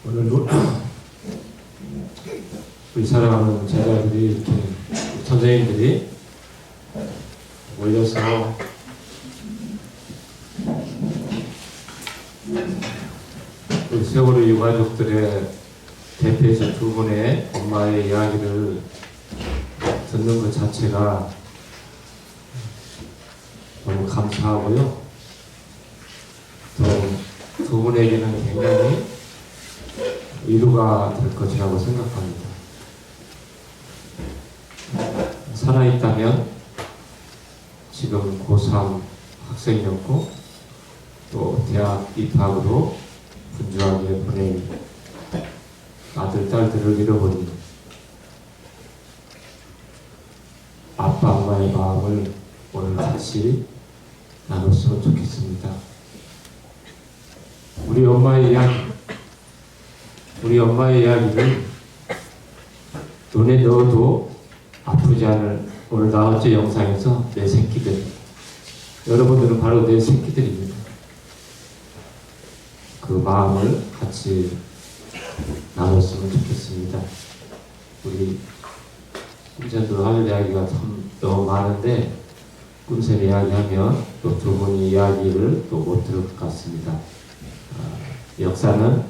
오늘 우리 사랑하는 제자들이 이렇게 선생님들이 모여서 우리 세월호 유가족들의 대표이신 두 분의 엄마의 이야기를 듣는 것 자체가 너무 감사하고요. 또 두 분에게는 굉장히 위로가 될 것이라고 생각합니다. 살아있다면 지금 고3 학생이었고 또 대학 입학으로 분주하게 보낸 아들, 딸들을 잃어버린 아빠, 엄마의 마음을 오늘 같이 나눴으면 좋겠습니다. 우리 엄마의 이야기를 눈에 넣어도 아프지 않을 오늘 나흘째 영상에서 내 새끼들, 여러분들은 바로 내 새끼들입니다. 그 마음을 같이 나눴으면 좋겠습니다. 우리 꿈새도 할 이야기가 참 너무 많은데 꿈새 이야기하면 또 두 분이 이야기를 또 못 들을 것 같습니다. 역사는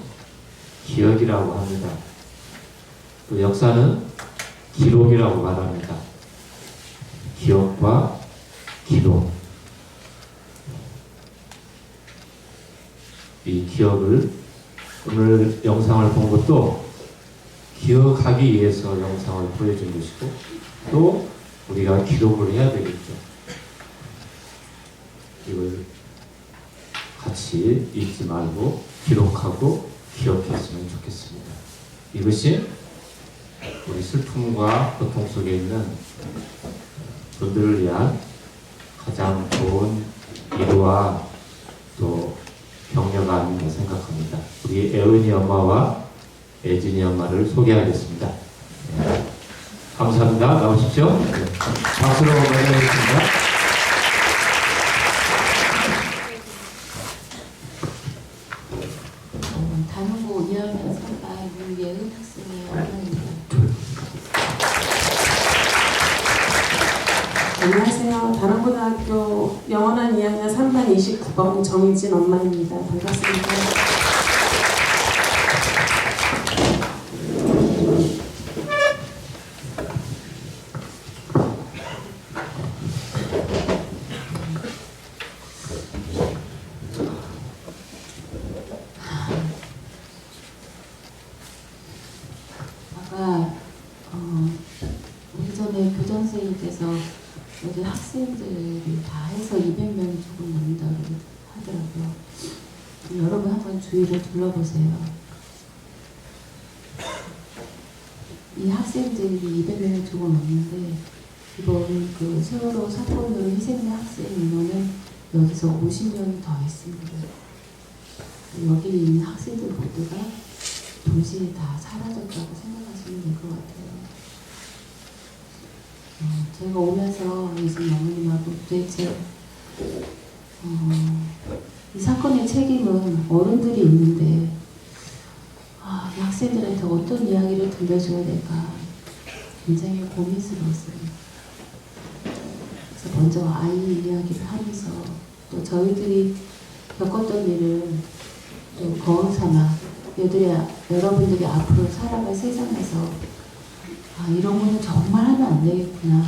기억이라고 합니다. 또 역사는 기록이라고 말합니다. 기억과 기록. 이 기억을 오늘 영상을 본 것도 기억하기 위해서 영상을 보여준 것이고 또 우리가 기록을 해야 되겠죠. 이걸 같이 잊지 말고 기록하고 기억했으면 좋겠습니다. 이것이 우리 슬픔과 고통 속에 있는 분들을 위한 가장 좋은 위로와 또 격려가 아닌가 생각합니다. 우리 애은이 엄마와 애진이 엄마를 소개하겠습니다. 네. 감사합니다. 나오십시오. 네. 박수로 맞이하겠습니다. 단원고 2학년 3반 문예은 학생의 엄마입니다. 안녕하세요. 다른고등학교 영원한 2학년 3반 29번 정희진 엄마입니다. 반갑습니다. 아까 우리 전에 교장 선생님께서 어제 학생들이 다 해서 200명이 조금 넘는다고 하더라고요. 여러분 한번 주위를 둘러보세요. 이 학생들이 200명이 조금 넘는데 이번 그 세월호 사건으로 희생된 학생 인원은 여기서 50명이 더 있습니다. 여기 있는 학생들 모두가 동시에 다 사라졌다고 생각하시면 될 것 같아요. 제가 오면서 이제 어머님하고 도대체 이 사건의 책임은 어른들이 있는데 이 학생들한테 어떤 이야기를 들려줘야 될까 굉장히 고민스러웠어요. 그래서 먼저 아이 이야기를 하면서 또 저희들이 겪었던 일을 또 거울 삼아 여러분들이 앞으로 살아갈 세상에서 이런 거는 정말 하면 안 되겠구나.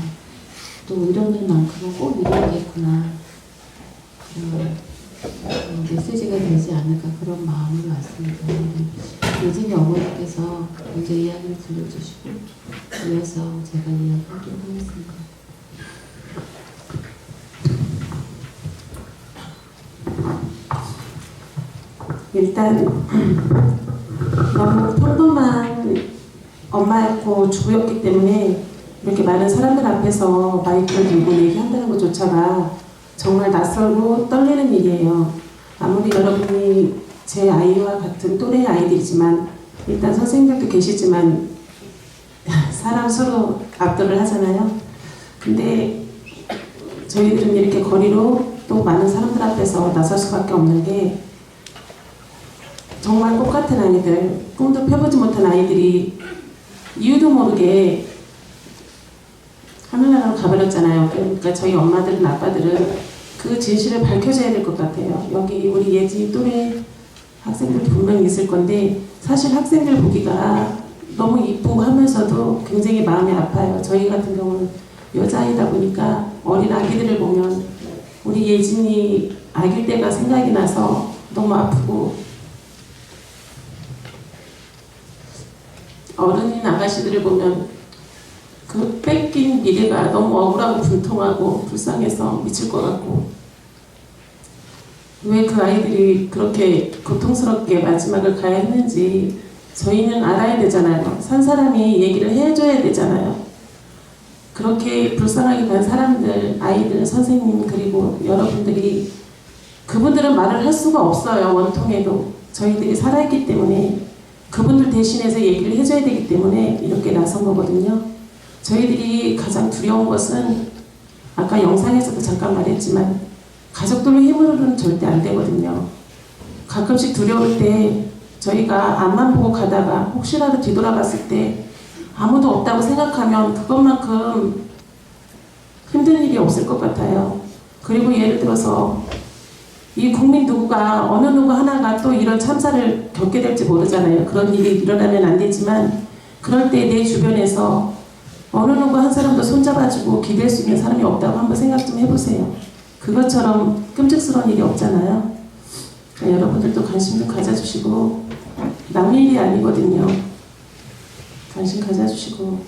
또 이런 일만큼은 꼭 이뤄야겠구나. 메시지가 되지 않을까 그런 마음으로 왔습니다. 예진이 어머니께서 먼저 이야기를 들려주시고 이어서 제가 이야기하도록 하겠습니다. 일단 너무 평범한 엄마였고 주부였기 때문에 이렇게 많은 사람들 앞에서 마이크를 들고 얘기한다는 것조차가 정말 낯설고 떨리는 일이에요. 아무리 여러분이 제 아이와 같은 또래의 아이들이지만 일단 선생님들도 계시지만 사람 서로 압도를 하잖아요. 근데 저희들은 이렇게 거리로 또 많은 사람들 앞에서 나설 수밖에 없는 게 정말 똑같은 아이들, 꿈도 펴보지 못한 아이들이 이유도 모르게 하늘나라로 가버렸잖아요. 그러니까 저희 엄마들은 아빠들은 그 진실을 밝혀줘야 될 것 같아요. 여기 우리 예지 또래 학생들 분명히 있을 건데 사실 학생들 보기가 너무 이쁘고 하면서도 굉장히 마음이 아파요. 저희 같은 경우는 여자아이다 보니까 어린 아기들을 보면 우리 예진이 아기 때가 생각이 나서 너무 아프고 어른인 아가씨들을 보면 그 뺏긴 미래가 너무 억울하고 분통하고 불쌍해서 미칠 것 같고 왜 그 아이들이 그렇게 고통스럽게 마지막을 가야 했는지 저희는 알아야 되잖아요. 산 사람이 얘기를 해줘야 되잖아요. 그렇게 불쌍하게 간 사람들, 아이들, 선생님 그리고 여러분들이 그분들은 말을 할 수가 없어요. 원통에도 저희들이 살아있기 때문에 그분들 대신해서 얘기를 해줘야 되기 때문에 이렇게 나선 거거든요. 저희들이 가장 두려운 것은 아까 영상에서도 잠깐 말했지만 가족들로 힘으로는 절대 안 되거든요. 가끔씩 두려울 때 저희가 앞만 보고 가다가 혹시라도 뒤돌아봤을 때 아무도 없다고 생각하면 그것만큼 힘든 일이 없을 것 같아요. 그리고 예를 들어서 이 국민 누구가 어느 누구 하나가 또 이런 참사를 겪게 될지 모르잖아요. 그런 일이 일어나면 안 되지만 그럴 때 내 주변에서 어느 누구 한 사람도 손잡아주고 기댈 수 있는 사람이 없다고 한번 생각 좀 해보세요. 그것처럼 끔찍스러운 일이 없잖아요. 그러니까 여러분들도 관심 좀 가져주시고 남의 일이 아니거든요. 관심 가져주시고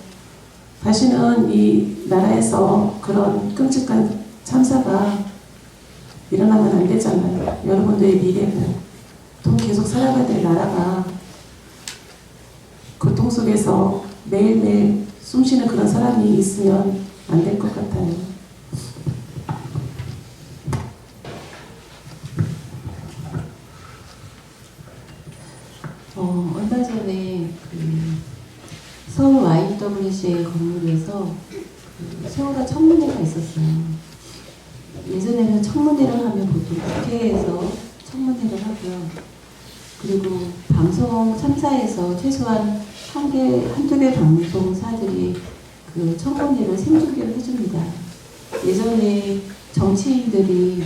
다시는 이 나라에서 그런 끔찍한 참사가 일어나면 안 되잖아요. 여러분들의 미래고 또 계속 살아가야 될 나라가 고통 속에서 매일매일 숨쉬는 그런 사람이 있으면 안 될 것 같아요. 얼마 전에 서울 YWCA 건물에서 세월호 청문회가 있었어요. 예전에는 청문회를 하면 보통 국회에서 청문회를 하고요. 그리고 방송 3사에서 최소한 한두 개 방송사들이 그 청문회를 생중계를 해줍니다. 예전에 정치인들이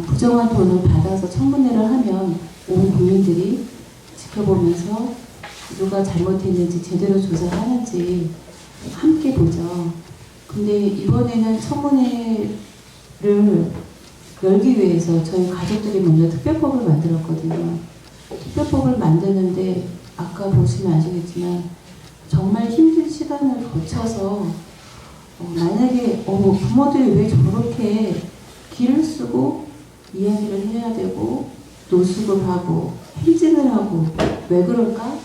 부정한 돈을 받아서 청문회를 하면 온 국민들이 지켜보면서 누가 잘못했는지 제대로 조사하는지 함께 보죠. 근데 이번에는 청문회를 열기 위해서 저희 가족들이 먼저 특별법을 만들었거든요. 특별법을 만드는데 아까 보시면 아시겠지만 정말 힘든 시간을 거쳐서 만약에 부모들이 왜 저렇게 기를 쓰고 이야기를 해야 되고 노숙을 하고 행진을 하고 왜 그럴까?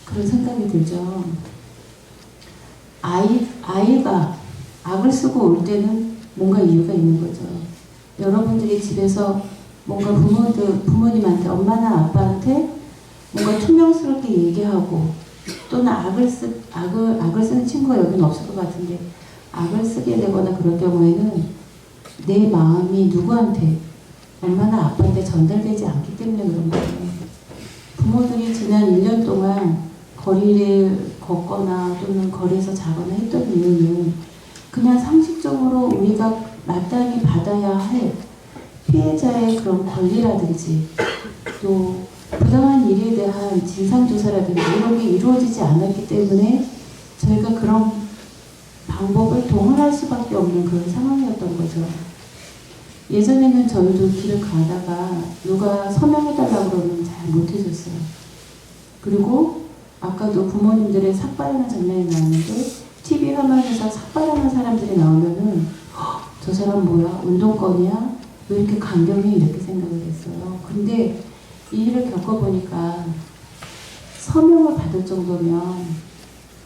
그런 생각이 들죠. 아이가 악을 쓰고 올 때는 뭔가 이유가 있는 거죠. 여러분들이 집에서 뭔가 부모님한테 엄마나 아빠한테 뭔가 투명스럽게 얘기하고 또는 악을 쓰는 친구가 여기는 없을 것 같은데 악을 쓰게 되거나 그럴 경우에는 내 마음이 누구한테 엄마나 아빠한테 전달되지 않기 때문에 그런 거예요. 부모들이 지난 1년 동안 거리를 걷거나 또는 거리에서 자거나 했던 이유는 그냥 상식적으로 우리가 마땅히 받아야 할 피해자의 그런 권리라든지 또 부당한 일에 대한 진상조사라든지 이런 게 이루어지지 않았기 때문에 저희가 그런 방법을 동원할 수밖에 없는 그런 상황이었던 거죠. 예전에는 저희도 길을 가다가 누가 서명해달라고 그러면 잘 못해줬어요. 그리고 아까도 부모님들의 삭발하는 장면이 나왔는데 TV 화면에서 삭발하는 사람들이 나오면은 저 사람 뭐야? 운동권이야? 왜 이렇게 강경해? 이렇게 생각을 했어요. 근데 이 일을 겪어보니까 서명을 받을 정도면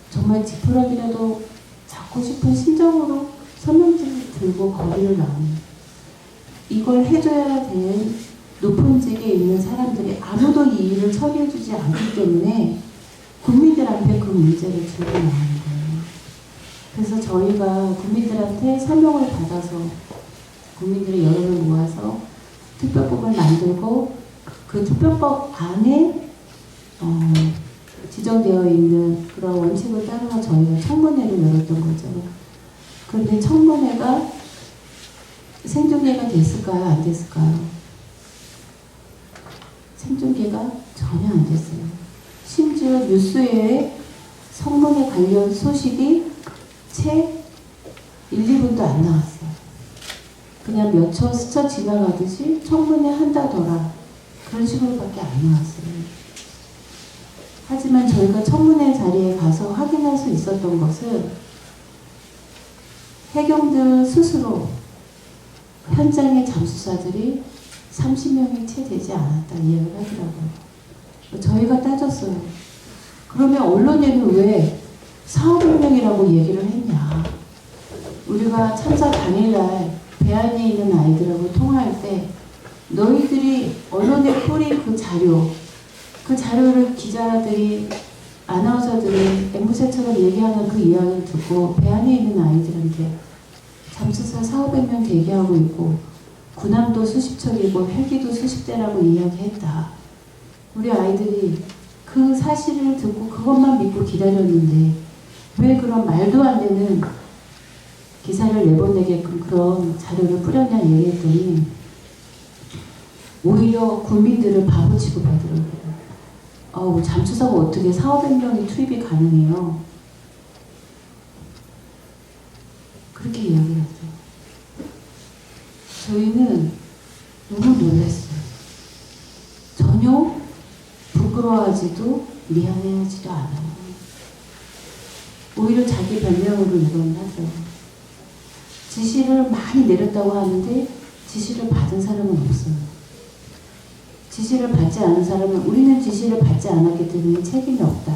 정말 지푸라기라도 잡고 싶은 심정으로 서명지를 들고 거리를 나오는, 이걸 해줘야 될 높은 직에 있는 사람들이 아무도 이 일을 처리해주지 않기 때문에 국민들 앞에 그 문제를 들고 나오는 거예요. 그래서 저희가 국민들한테 서명을 받아서 국민들의 여론을 모아서 특별법을 만들고 그 특별법 안에 지정되어 있는 그런 원칙을 따라서 저희가 청문회를 열었던 거죠. 그런데 청문회가 생중계가 됐을까요? 안 됐을까요? 생중계가 전혀 안 됐어요. 심지어 뉴스에 성문회 관련 소식이 채 1, 2분도 안 나왔어요. 그냥 몇 초 스쳐 지나가듯이 청문회 한다더라 그런 식으로밖에 안 나왔어요. 하지만 저희가 청문회 자리에 가서 확인할 수 있었던 것은 해경들 스스로 현장의 잠수사들이 30명이 채 되지 않았다 이야기를 하더라고요. 저희가 따졌어요. 그러면 언론에는 왜 4,500명이라고 얘기를 했냐. 우리가 참사 당일날 배 안에 있는 아이들하고 통화할 때 너희들이 언론에 뿌린 그 자료를 기자들이 아나운서들이 앵무새처럼 얘기하는 그 이야기를 듣고 배 안에 있는 아이들한테 잠수사 4,500명 대기하고 있고 군함도 수십 척이고 헬기도 수십 대라고 이야기했다. 우리 아이들이 그 사실을 듣고 그것만 믿고 기다렸는데 왜 그런 말도 안 되는 기사를 내보내게끔 그런 자료를 뿌렸냐 얘기했더니 오히려 국민들을 바보 취급하더라고요. 잠수사가 어떻게 4,500명이 투입이 가능해요? 그렇게 이야기를 했어요. 저희는 너무 놀랐어요. 전혀 부끄러워하지도 미안해하지도 않아요. 오히려 자기 변명으로 이건 하죠. 지시를 많이 내렸다고 하는데 지시를 받은 사람은 없어요. 지시를 받지 않은 사람은 우리는 지시를 받지 않았기 때문에 책임이 없다.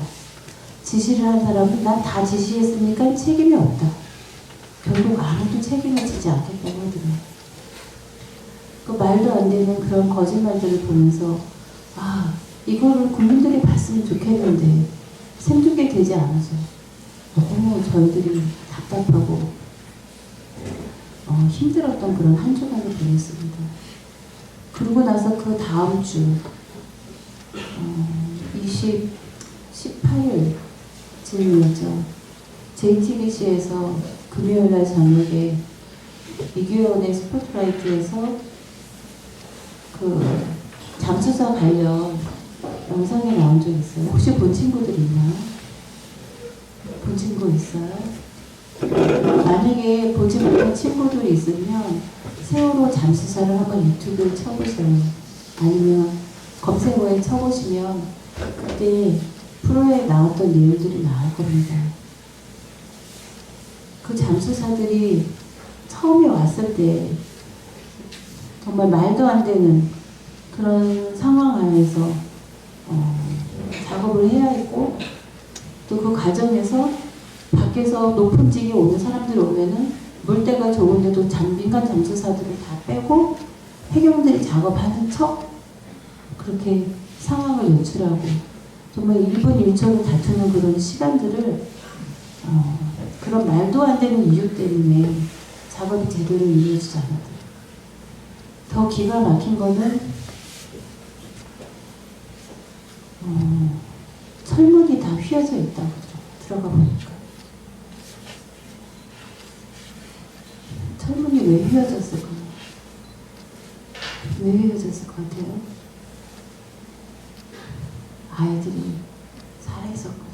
지시를 한 사람은 난 다 지시했으니까 책임이 없다. 결국 아무도 책임을 지지 않겠다고 하더라고요. 그 말도 안 되는 그런 거짓말들을 보면서 이거를 국민들이 봤으면 좋겠는데 생중계 되지 않아서 너무 저희들이 답답하고 힘들었던 그런 한 주간을 보냈습니다. 그러고 나서 그 다음 주 18일쯤이었죠. JTBC에서 금요일날 저녁에 이규현의 스포트라이트에서 그 잠수사 관련 영상이 나온 적 있어요. 혹시 본 친구들 있나요? 본 친구 있어요? 만약에 보지 못한 친구들이 있으면 세월호 잠수사를 한번 유튜브에 쳐보세요. 아니면 검색어에 쳐보시면 그때 프로에 나왔던 내용들이 나올 겁니다. 그 잠수사들이 처음에 왔을 때 정말 말도 안 되는 그런 상황 안에서 작업을 해야 했고 또 그 과정에서 밖에서 높은 직에 오는 사람들이 오면은 물때가 좋은데도 민간 잠수사들을 다 빼고 해경들이 작업하는 척 그렇게 상황을 연출하고 정말 1분 1초를 다투는 그런 시간들을 그런 말도 안 되는 이유 때문에 작업이 제대로 이루어지지 않았다. 더 기가 막힌 거는 철문이 다 휘어져 있다고 들어가 보니까 철문이 왜 휘어졌을까요? 왜 휘어졌을 것 같아요? 아이들이 살아있었거든요.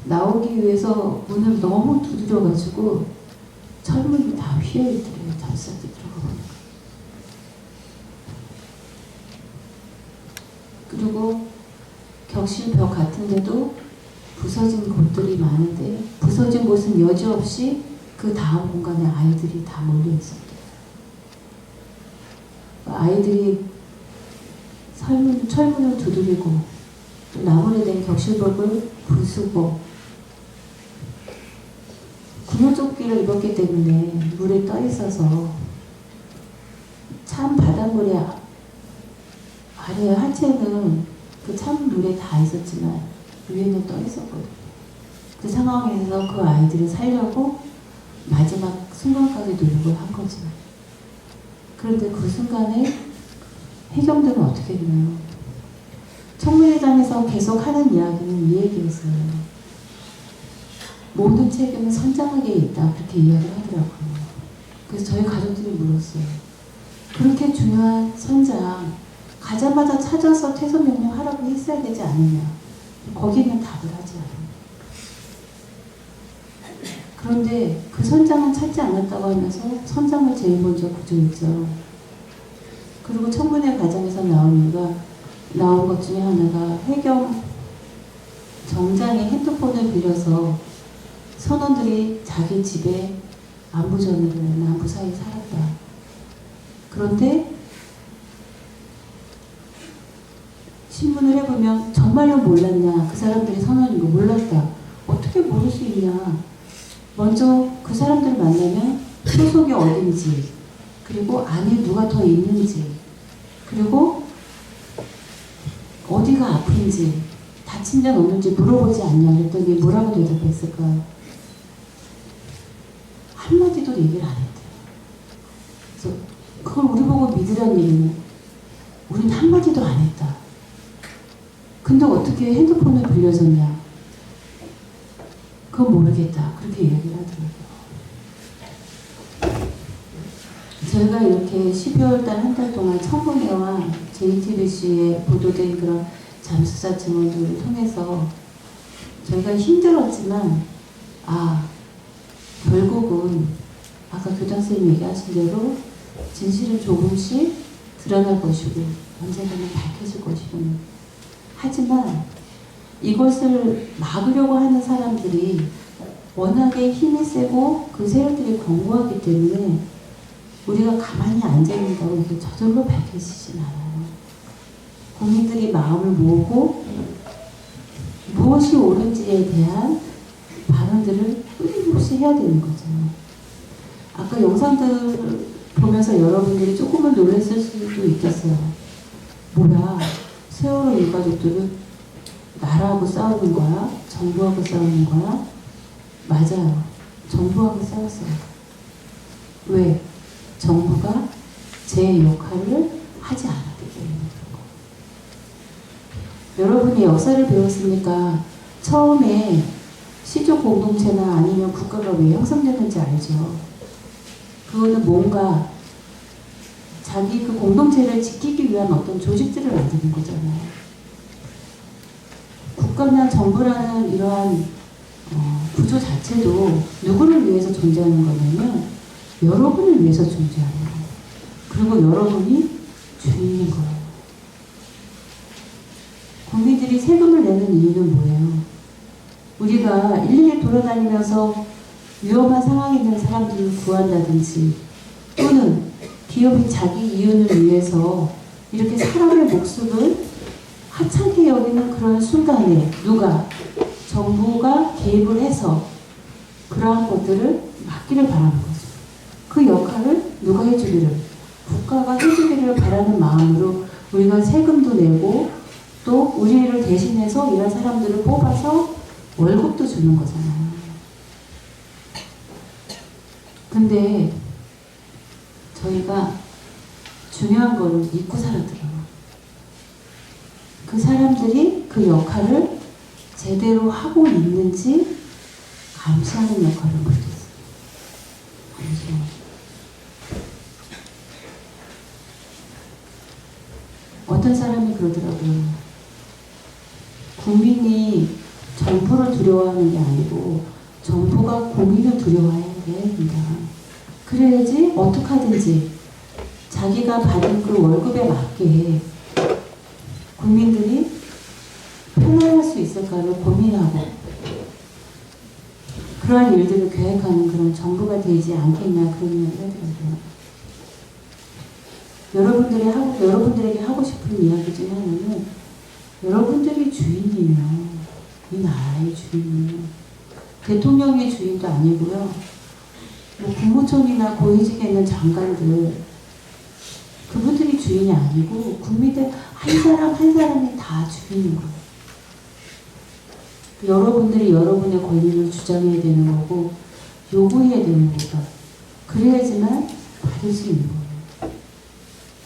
나오기 위해서 문을 너무 두드려가지고 철문이 다 휘어있더래요. 잠수사들이 들어가 보니까. 그리고 격실벽 같은데도 부서진 곳들이 많은데 부서진 곳은 여지없이 그 다음 공간에 아이들이 다 몰려 있었대요. 아이들이 철문을 두드리고 또 나무에 된 격실복을 부수고 구명조끼를 입었기 때문에 물에 떠 있어서 참 바닷물에 아래 하체는 그 찬물에 다 있었지만 위에는 떠 있었거든요. 그 상황에서 그 아이들을 살려고 마지막 순간까지 노력을 한 거죠. 그런데 그 순간에 해경들은 어떻게 했나요? 청문회장에서 계속 하는 이야기는 이 얘기였어요. 모든 책임은 선장에게 있다. 그렇게 이야기를 하더라고요. 그래서 저희 가족들이 물었어요. 그렇게 중요한 선장 가자마자 찾아서 퇴소 명령하라고 했어야 되지 않느냐. 거기는 답을 하지 않아요. 그런데 그 선장은 찾지 않았다고 하면서 선장을 제일 먼저 구조했죠. 그리고 청문회 과정에서 나온 것 중에 하나가 해경 정장의 핸드폰을 빌려서 선원들이 자기 집에 안부전을 무사히 살았다. 그런데 신문을 해보면 정말로 몰랐냐, 그 사람들이 선원인 거 몰랐다. 어떻게 모를 수 있냐. 먼저 그 사람들을 만나면 소속이 어딘지, 그리고 안에 누가 더 있는지, 그리고 어디가 아픈지, 다친 데는 없는지 물어보지 않냐. 그랬더니 뭐라고 대답했을까요? 한마디도 얘기를 안 했대요. 그래서 그걸 우리 보고 믿으라는 얘기는 우린 한마디도 안 했다. 근데 어떻게 핸드폰을 빌려줬냐? 그건 모르겠다. 그렇게 이야기를 하더라고요. 저희가 이렇게 12월달 한 달 동안 청문회와 JTBC에 보도된 그런 잠수사 증언들을 통해서 저희가 힘들었지만 결국은 아까 교장선생님이 얘기하신 대로 진실은 조금씩 드러날 것이고 언젠가는 밝혀질 것이고, 하지만 이것을 막으려고 하는 사람들이 워낙에 힘이 세고 그 세력들이 견고하기 때문에 우리가 가만히 앉아있는다고 이게 저절로 밝혀지진 않아요. 국민들이 마음을 모으고 무엇이 옳은지에 대한 발언들을 끊임없이 해야 되는 거죠. 아까 영상들 보면서 여러분들이 조금은 놀랐을 수도 있겠어요. 뭐야, 세월호 일가족들은 나라하고 싸우는 거야? 정부하고 싸우는 거야? 맞아요. 정부하고 싸웠어요. 왜? 정부가 제 역할을 하지 않았기 때문에 그런 거예요. 여러분이 역사를 배웠으니까 처음에 시족 공동체나 아니면 국가가 왜 형성되는지 알죠? 그거는 뭔가 자기 그 공동체를 지키기 위한 어떤 조직들을 만드는 거잖아요. 국가나 정부라는 이러한 구조 자체도 누구를 위해서 존재하는 거냐면 여러분을 위해서 존재하는 거예요. 그리고 여러분이 주인인 거예요. 국민들이 세금을 내는 이유는 뭐예요? 우리가 일일이 돌아다니면서 위험한 상황에 있는 사람들을 구한다든지, 또는 기업이 자기 이윤을 위해서 이렇게 사람의 목숨을 하찮게 여기는 그런 순간에 누가, 정부가 개입을 해서 그러한 것들을 막기를 바라는 거죠. 그 역할을 누가 해주기를, 국가가 해주기를 바라는 마음으로 우리가 세금도 내고 또 우리를 대신해서 이런 사람들을 뽑아서 월급도 주는 거잖아요. 근데 저희가 중요한 거를 잊고 살았더라고요. 그 사람들이 그 역할을 제대로 하고 있는지 감시하는 역할을 못했어요. 감시하는. 어떤 사람이 그러더라고요. 국민이 정부를 두려워하는 게 아니고 정부가 국민을 두려워해야 된다. 그래야지 어떻게 하든지 자기가 받은 그 월급에 맞게 국민들이 편안할 수 있을까를 고민하고 그러한 일들을 계획하는 그런 정부가 되지 않겠냐, 그런 이야기를 하더라고요. 여러분들에게 하고 싶은 이야기 중에 하나는 여러분들이 주인이면 이 나라의 주인이면 대통령의 주인도 아니고요. 뭐 국무총리나 고위직에 있는 장관들 그분들이 주인이 아니고 국민들 한 사람 한 사람이 다 주인인 거예요. 여러분들이 여러분의 권리를 주장해야 되는 거고 요구해야 되는 거다. 그래야지만 받을 수 있는 거예요.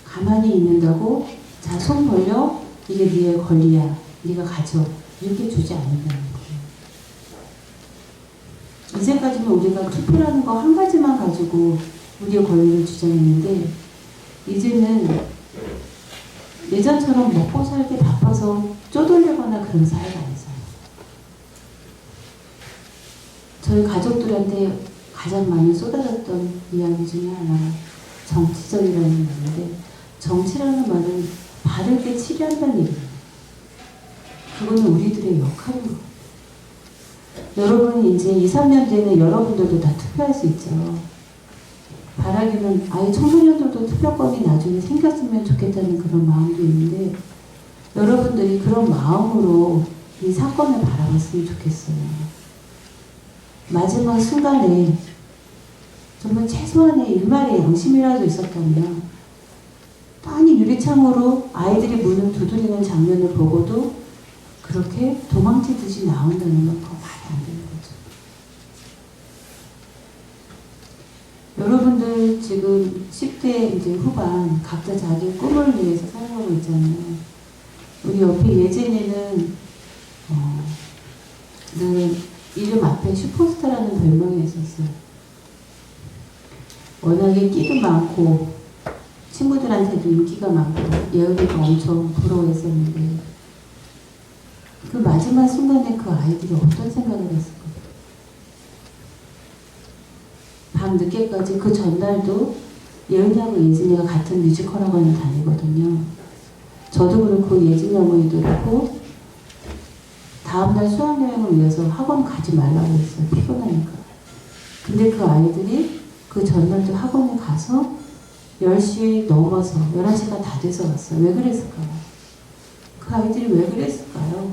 가만히 있는다고 자, 손 벌려 이게 네의 권리야. 네가 가져. 이렇게 주지 않는다는 거예요. 이제까지는 우리가 투표라는 거 한 가지만 가지고 우리의 권리를 주장했는데 이제는 예전처럼 먹고 살기 바빠서 쪼돌리거나 그런 사회가 아니잖아요. 저희 가족들한테 가장 많이 쏟아졌던 이야기 중에 하나가 정치적이라는 말인데 정치라는 말은 바르게 치료한다는 얘기예요. 그거는 우리들의 역할인 거예요. 여러분 이제 2, 3년 뒤에는 여러분들도 다 투표할 수 있죠. 바라기는 아예 청소년들도 투표권이 나중에 생겼으면 좋겠다는 그런 마음도 있는데 여러분들이 그런 마음으로 이 사건을 바라봤으면 좋겠어요. 마지막 순간에 정말 최소한의 일말의 양심이라도 있었다면 뻔히 유리창으로 아이들이 문을 두드리는 장면을 보고도 그렇게 도망치듯이 나온다는 건 그거 말이 안 되는 거죠. 여러분들 지금 10대 이제 후반 각자 자기 꿈을 위해서 살아가고 있잖아요. 우리 옆에 예진이는 늘 이름 앞에 슈퍼스타라는 별명이 있었어요. 워낙에 끼도 많고 친구들한테도 인기가 많고 예은이가 엄청 부러워했었는데 그 마지막 순간에 그 아이들이 어떤 생각을 했을까요? 밤 늦게까지 그 전날도 예은이하고 예진이가 같은 뮤지컬 학원을 다니거든요. 저도 그렇고 예진이 어머니도 그렇고 다음날 수학여행을 위해서 학원 가지 말라고 했어요. 피곤하니까. 근데 그 아이들이 그 전날도 학원에 가서 10시 넘어서 11시가 다 돼서 왔어요. 왜 그랬을까요? 그 아이들이 왜 그랬을까요?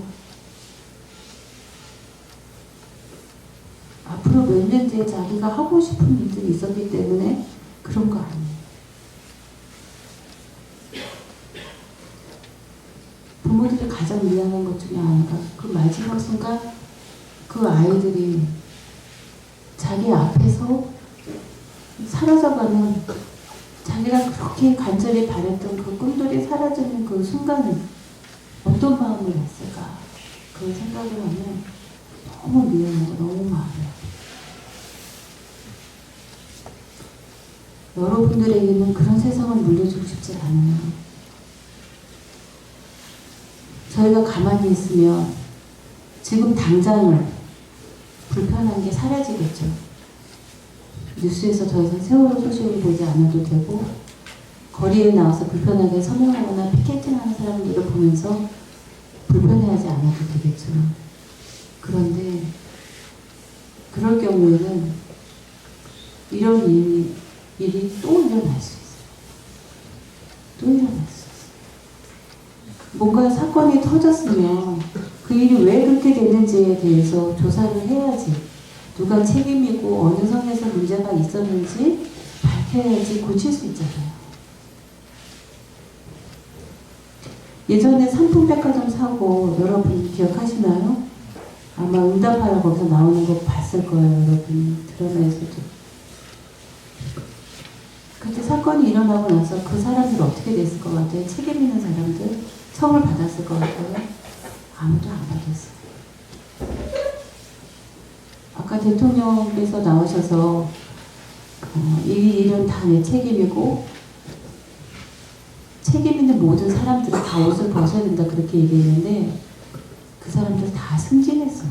앞으로 몇 년 뒤에 자기가 하고 싶은 일들이 있었기 때문에 그런 거 아니에요. 부모들이 가장 미안한 것 중에 하나가 그 마지막 순간 그 아이들이 자기 앞에서 사라져가는 자기가 그렇게 간절히 바랬던 그 꿈들이 사라지는 그 순간은 어떤 마음을 했을까? 그 생각을 하면 너무 미안하고 너무 마음이 아파요. 여러분들에게는 그런 세상을 물려주고 싶지 않아요. 저희가 가만히 있으면 지금 당장은 불편한 게 사라지겠죠. 뉴스에서 더 이상 세월호 소식을 보지 않아도 되고 거리에 나와서 불편하게 서명하거나 피켓팅하는 사람들을 보면서 불편해하지 않아도 되겠죠. 그런데 그럴 경우에는 이런 일이 또 일어날 수 있어요. 또 일어날 수 있어요. 뭔가 사건이 터졌으면 그 일이 왜 그렇게 됐는지에 대해서 조사를 해야지. 누가 책임이고 어느 선에서 문제가 있었는지 밝혀야지 고칠 수 있잖아요. 예전에 삼풍백화점 사고 여러분 기억하시나요? 아마 응답하라 거기서 나오는 거 봤을 거예요. 여러분 드라마에서도. 그때 사건이 일어나고 나서 그 사람들 어떻게 됐을 것 같아요? 책임 있는 사람들 처벌 받았을 것 같아요? 아무도 안 받았어요. 아까 대통령께서 나오셔서 이 일은 다 내 책임이고 책임 있는 모든 사람들이 다 옷을 벗어야 된다 그렇게 얘기했는데 그 사람들 다 승진했어요.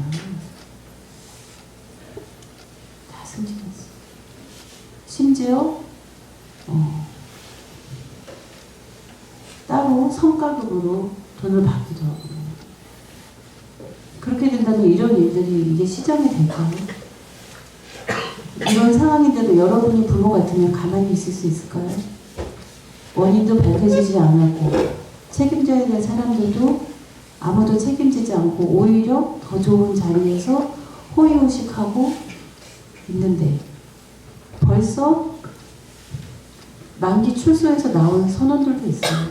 다 승진했어요. 심지어 따로 성과급으로 돈을 받기도 하고. 그렇게 된다면 이런 일들이 이게 시정이 될까요? 이런 상황인데도 여러분이 부모 같으면 가만히 있을 수 있을까요? 원인도 밝혀지지 않았고 책임져야 될 사람들도 아무도 책임지지 않고 오히려 더 좋은 자리에서 호의호식하고 있는데 벌써 만기 출소해서 나온 선언들도 있어요.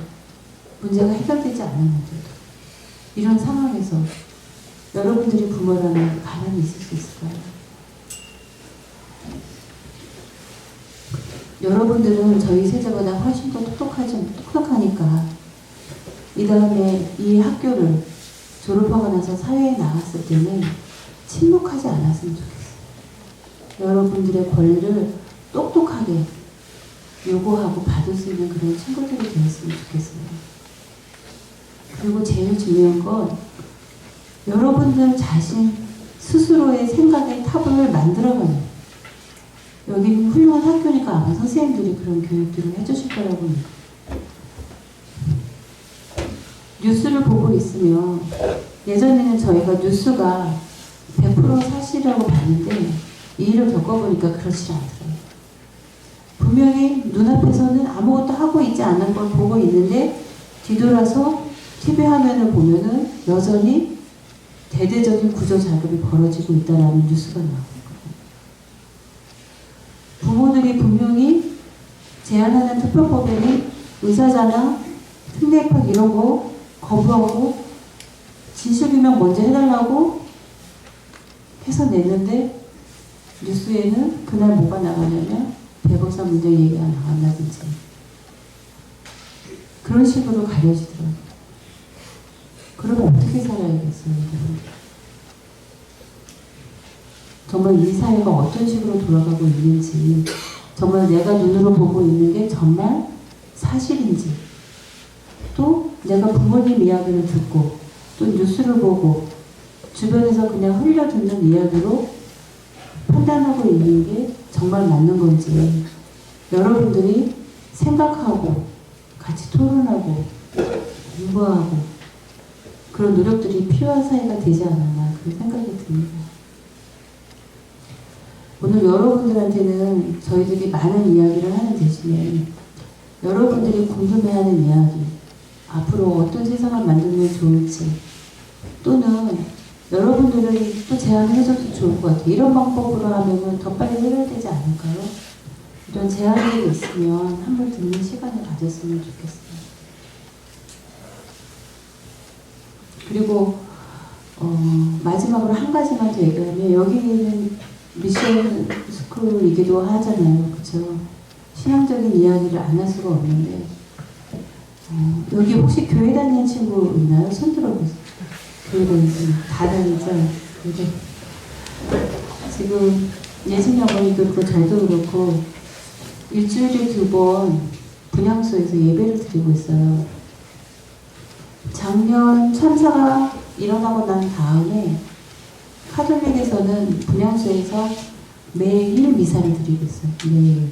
문제가 해결되지 않았는데도. 이런 상황에서 여러분들이 부모라면 가만히 있을 수 있을까요? 여러분들은 저희 세대보다 훨씬 더 똑똑하니까 이 다음에 이 학교를 졸업하고 나서 사회에 나갔을 때는 침묵하지 않았으면 좋겠어요. 여러분들의 권리를 똑똑하게 요구하고 받을 수 있는 그런 친구들이 되었으면 좋겠어요. 그리고 제일 중요한 건 여러분들 자신 스스로의 생각의 탑을 만들어가는, 여기는 훌륭한 학교니까 아마 선생님들이 그런 교육들을 해주실 거라고 믿어요. 뉴스를 보고 있으면 예전에는 저희가 뉴스가 100% 사실이라고 봤는데 이 일을 겪어보니까 그렇지 않더라고요. 분명히 눈앞에서는 아무것도 하고 있지 않은 걸 보고 있는데 뒤돌아서 TV 화면을 보면은 여전히 대대적인 구조 작업이 벌어지고 있다는 뉴스가 나오거든요. 부모들이 분명히 제안하는 특별법에는 의사자나 특례입학 이런 거 거부하고 진실규명 먼저 해달라고 해서 냈는데 뉴스에는 그날 뭐가 나가냐면 배법사 문제 얘기가 나간다든지 그런 식으로 가려지더라고요. 그러면 어떻게 살아야겠어요, 여러분? 정말 이 사회가 어떤 식으로 돌아가고 있는지, 정말 내가 눈으로 보고 있는 게 정말 사실인지, 또 내가 부모님 이야기를 듣고 또 뉴스를 보고 주변에서 그냥 흘려듣는 이야기로 판단하고 있는 게 정말 맞는 건지 여러분들이 생각하고 같이 토론하고 공부하고 그런 노력들이 필요한 사회가 되지 않았나 그런 생각이 듭니다. 오늘 여러분들한테는 저희들이 많은 이야기를 하는 대신에 여러분들이 궁금해하는 이야기, 앞으로 어떤 세상을 만들면 좋을지, 또는 여러분들이 또 제안을 해줘도 좋을 것 같아요. 이런 방법으로 하면 더 빨리 해결되지 않을까요? 이런 제안이 있으면 한번 듣는 시간을 가졌으면 좋겠어요. 그리고 마지막으로 한 가지만 더 얘기하면 여기는 미션 스쿨이기도 하잖아요. 그렇죠? 신앙적인 이야기를 안 할 수가 없는데 여기 혹시 교회 다니는 친구 있나요? 손 들어보세요. 교회 다니지? 다 다니죠? 그래. 지금 예진이 어머니도 그렇고 저도 그렇고 일주일에 2번 분향소에서 예배를 드리고 있어요. 작년 참사가 일어나고 난 다음에 카톨릭에서는 분향소에서 매일 미사를 드리고 있어요. 매일.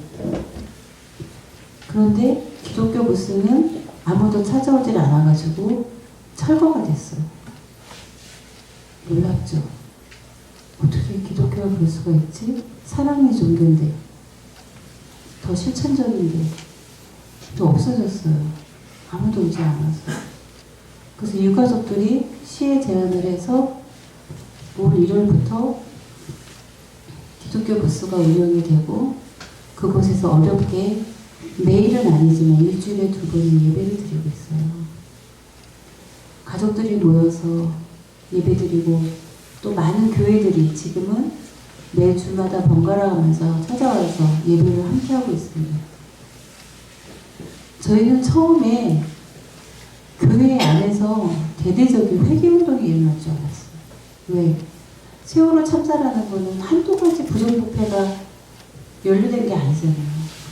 그런데 기독교 부스는 아무도 찾아오질 않아가지고 철거가 됐어요. 놀랍죠? 어떻게 기독교가 그럴 수가 있지? 사랑의 종교인데, 더 실천적인데, 또 없어졌어요. 아무도 오지 않아서. 그래서 유가족들이 시에 제안을 해서 올 1월부터 기독교 부스가 운영이 되고 그곳에서 어렵게 매일은 아니지만 일주일에 2번은 예배를 드리고 있어요. 가족들이 모여서 예배 드리고 또 많은 교회들이 지금은 매 주마다 번갈아 가면서 찾아와서 예배를 함께하고 있습니다. 저희는 처음에 교회 안에서 대대적인 회개운동이 일어날 줄 알았어요. 왜? 세월호 참사라는 거는 한두 가지 부정부패가 연루된 게 아니잖아요.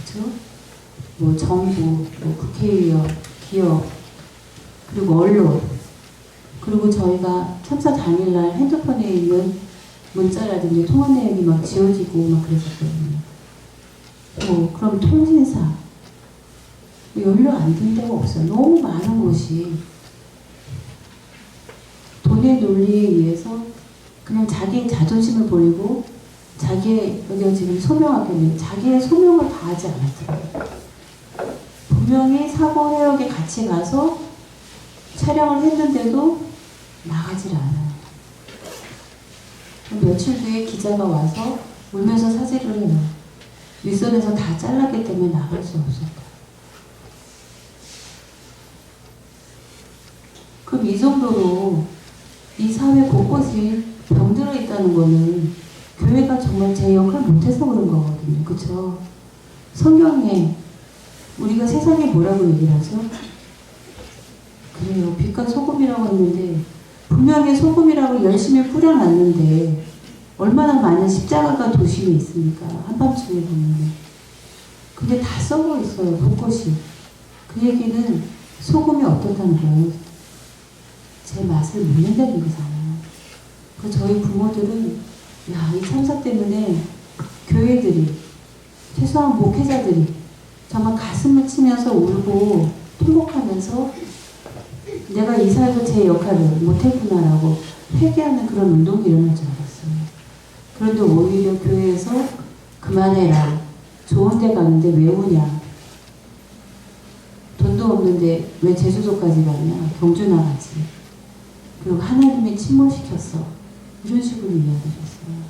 그렇죠? 뭐 정부, 뭐 국회의원, 기업, 그리고 언론, 그리고 저희가 참사 당일날 핸드폰에 있는 문자라든지 통화 내용이 막 지워지고 막 그랬었거든요. 뭐 그럼 통신사 연료 안 든 데가 없어요. 너무 많은 곳이 돈의 논리에 의해서 그냥 자기의 자존심을 버리고 자기의, 여기가 지금 소명학교인데 자기의 소명을 다하지 않았더라고요. 분명히 사고 해역에 같이 가서 촬영을 했는데도 나가질 않아요. 며칠 뒤에 기자가 와서 울면서 사죄를 해요. 윗선에서 다 잘랐기 때문에 나갈 수 없었다. 그럼 이 정도로 이 사회 곳곳이 병들어 있다는 거는 교회가 정말 제 역할 못해서 그런 거거든요. 그쵸? 성경에 우리가 세상에 뭐라고 얘기를 하죠? 그래요. 빛과 소금이라고 했는데 분명히 소금이라고 열심히 뿌려놨는데 얼마나 많은 십자가가 도심에 있습니까? 한밤중에 보면. 근데 다 썩어 있어요. 곳곳이. 그 얘기는 소금이 어떻다는 거예요? 제 맛을 못 낸다는 거잖아요. 그 저희 부모들은 이 참사 때문에 교회들이 최소한 목회자들이 정말 가슴을 치면서 울고 통곡하면서 내가 이 사회에서 제 역할을 못했구나라고 회개하는 그런 운동이 일어날 줄 알았어요. 그런데 오히려 교회에서 그만해라. 좋은 데 가는데 왜 오냐. 돈도 없는데 왜 제주도까지 가냐. 경주 나가지. 그리고 하나님이 침몰시켰어. 이런 식으로 이야기했어요.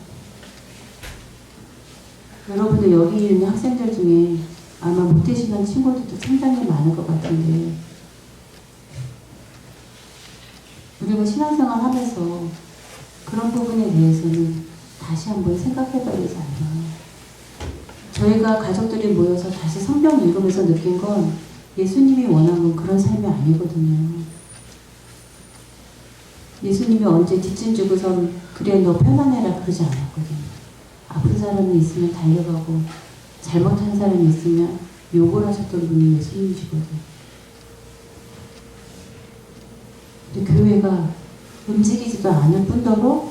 여러분들 여기 있는 학생들 중에 아마 모태신앙 친구들도 상당히 많을 것 같은데 우리가 신앙생활 하면서 그런 부분에 대해서는 다시 한번 생각해봐야 되지 않나. 저희가 가족들이 모여서 다시 성경 읽으면서 느낀 건 예수님이 원한 건 그런 삶이 아니거든요. 예수님이 언제 뒷짐 주고선 그래 너 편안해라 그러지 않았거든요. 아픈 사람이 있으면 달려가고 잘못한 사람이 있으면 욕을 하셨던 분이 예수님이시거든요. 근데 교회가 움직이지도 않을 뿐더러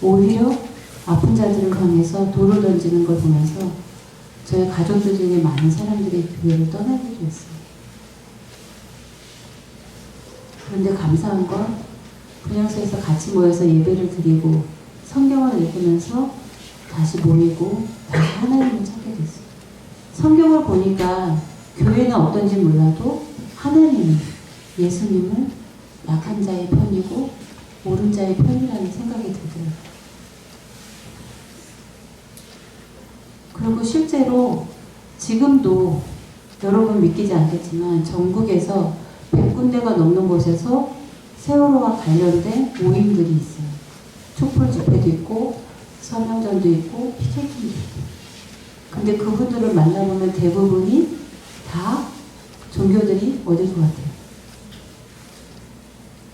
오히려 아픈 자들을 향해서 돌을 던지는 걸 보면서 저희 가족들 중에 많은 사람들이 교회를 떠나기도 했어요. 그런데 감사한 건 분향소에서 같이 모여서 예배를 드리고 성경을 읽으면서 다시 모이고 다시 하나님을 찾게 됐어요. 성경을 보니까 교회는 어떤지 몰라도 하나님은 예수님은 약한 자의 편이고 옳은 자의 편이라는 생각이 들더라고요. 그리고 실제로 지금도 여러분 믿기지 않겠지만 전국에서 100군데가 넘는 곳에서 세월호와 관련된 모임들이 있어요. 촛불 집회도 있고 서명전도 있고 피켓팅도 있고. 근데 그분들을 만나보면 대부분이 다 종교들이 어딜 것 같아요?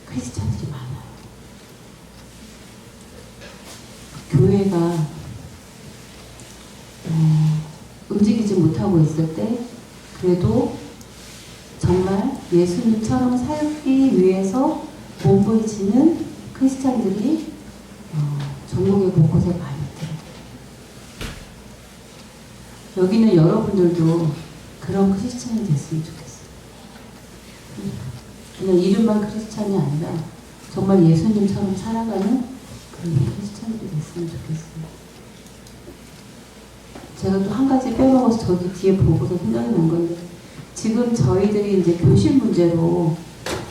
크리스찬들이 많아요. 교회가 움직이지 못하고 있을 때 그래도 정말 예수님처럼 살기 위해서 몸부림치는 크리스찬들이 전국의 곳곳에 많이 있더라고요. 여기는 여러분들도 그런 크리스찬이 됐으면 좋겠어요. 그냥 이름만 크리스찬이 아니라 정말 예수님처럼 살아가는 그런 크리스찬들이 됐으면 좋겠어요. 제가 또 한 가지 빼먹어서 저기 뒤에 보고서 생각이 난 건데 지금 저희들이 이제 교실 문제로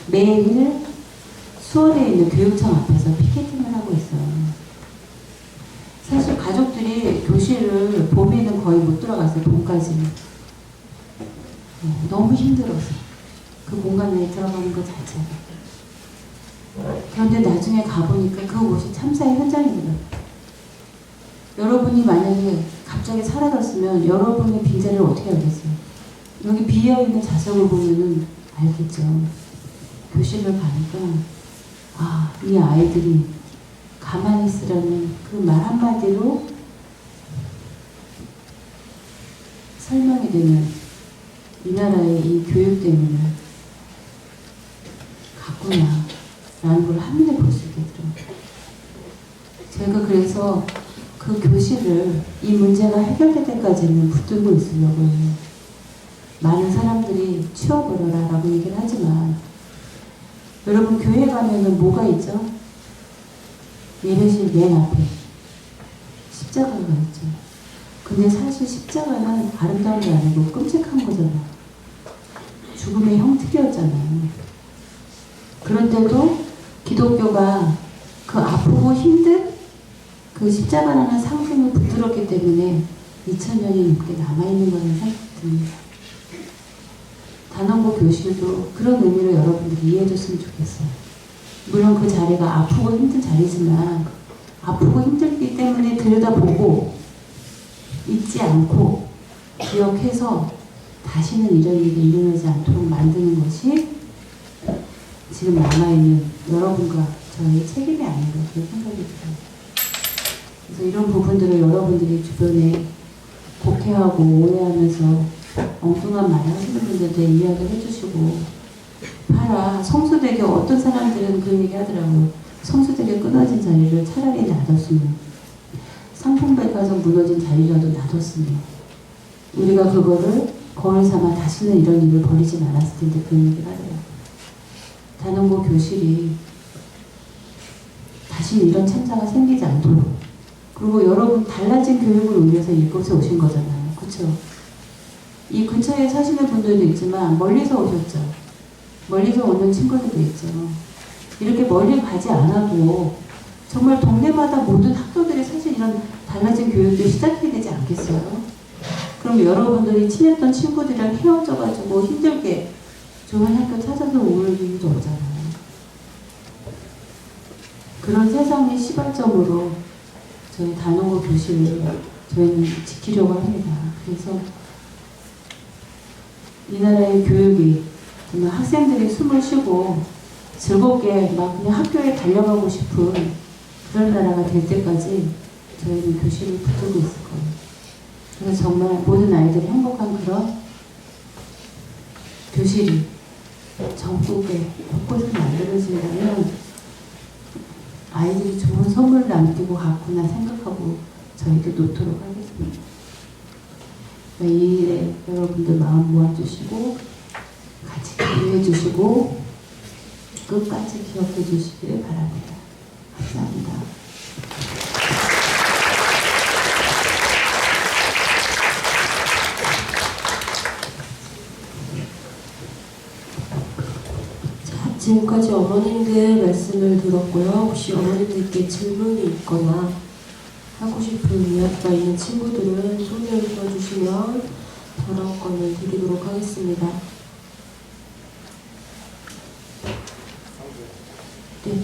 매일 수원에 있는 교육청 앞에서 피켓팅을 하고 있어요. 사실 가족들이 교실을 봄에는 거의 못 들어갔어요. 봄까지. 너무 힘들어서 그 공간에 들어가는 것 자체가. 그런데 나중에 가보니까 그 곳이 참사의 현장이더라고요. 여러분이 만약에 갑자기 사라졌으면 여러분의 빈자리를 어떻게 알겠어요? 여기 비어있는 좌석을 보면은 알겠죠. 교실을 가니까 이 아이들이 가만히 있으라는 그 말 한마디로 설명이 되는 이 나라의 이 교육 때문에 갔구나 라는 걸 한눈에 볼 수 있겠더라고요. 제가 그래서 그 교실을 이 문제가 해결될 때까지는 붙들고 있으려고 해요. 많은 사람들이 치워버려라 라고 얘기를 하지만 여러분 교회 가면은 뭐가 있죠? 예배실 맨 앞에 십자가가 있죠. 근데 사실 십자가는 아름다운 게 아니고 끔찍한 거잖아요. 죽음의 형틀이었잖아요. 그런데도 기독교가 그 아프고 힘든 그 십자가라는 상징을 붙들었기 때문에 2000년이 넘게 남아있는 거라는 생각이 듭니다. 단원고 교실도 그런 의미로 여러분들이 이해해줬으면 좋겠어요. 물론 그 자리가 아프고 힘든 자리지만 아프고 힘들기 때문에 들여다보고 잊지 않고 기억해서 다시는 이런 일이 일어나지 않도록 만드는 것이 지금 남아있는 여러분과 저의 책임이 아닌가 그런 생각이 들어요. 그래서 이런 부분들을 여러분들이 주변에 곡해하고 오해하면서 엉뚱한 말 하시는 분들한테 이야기를 해주시고 봐라 성수대교 어떤 사람들은 그런 얘기 하더라고요. 성수대교 끊어진 자리를 차라리 놔뒀으면 상품백화점 무너진 자리라도 놔뒀으면 우리가 그거를 거울 삼아 다시는 이런 일을 벌이지 않았을 텐데 그런 얘기를 하더라고요. 단원고 교실이 다시는 이런 참사가 생기지 않도록 그리고 여러분 달라진 교육을 위해서 이곳에 오신 거잖아요. 그렇죠? 이 근처에 사시는 분들도 있지만 멀리서 오셨죠. 멀리서 오는 친구들도 있죠. 이렇게 멀리 가지 않아도 정말 동네마다 모든 학교들이 사실 이런 달라진 교육도 시작해야 되지 않겠어요? 그럼 여러분들이 친했던 친구들이랑 헤어져가지고 힘들게 좋은 학교 찾아서 올 이유도 없잖아요. 그런 세상의 시발점으로 저희 단원고 교실을 저희는 지키려고 합니다. 그래서 이 나라의 교육이 정말 학생들이 숨을 쉬고 즐겁게 막 그냥 학교에 달려가고 싶은 그런 나라가 될 때까지 저희는 교실을 붙들고 있을 거예요. 그래서 정말 모든 아이들이 행복한 그런 교실이 전국에 곳곳에 만들어진다면 아이들이 좋은 선물을 남기고 갔구나 생각하고 저희도 놓도록 하겠습니다. 이 일에 여러분들 마음 모아주시고 같이 기도해 주시고 끝까지 기억해 주시기를 바랍니다. 감사합니다. 자, 지금까지 어머님들 말씀을 들었고요. 혹시 어머님들께 질문이 있거나 하고 싶은 이야기가 있는 친구들은 손을 들어주시면 발언권을 드리도록 하겠습니다. 네.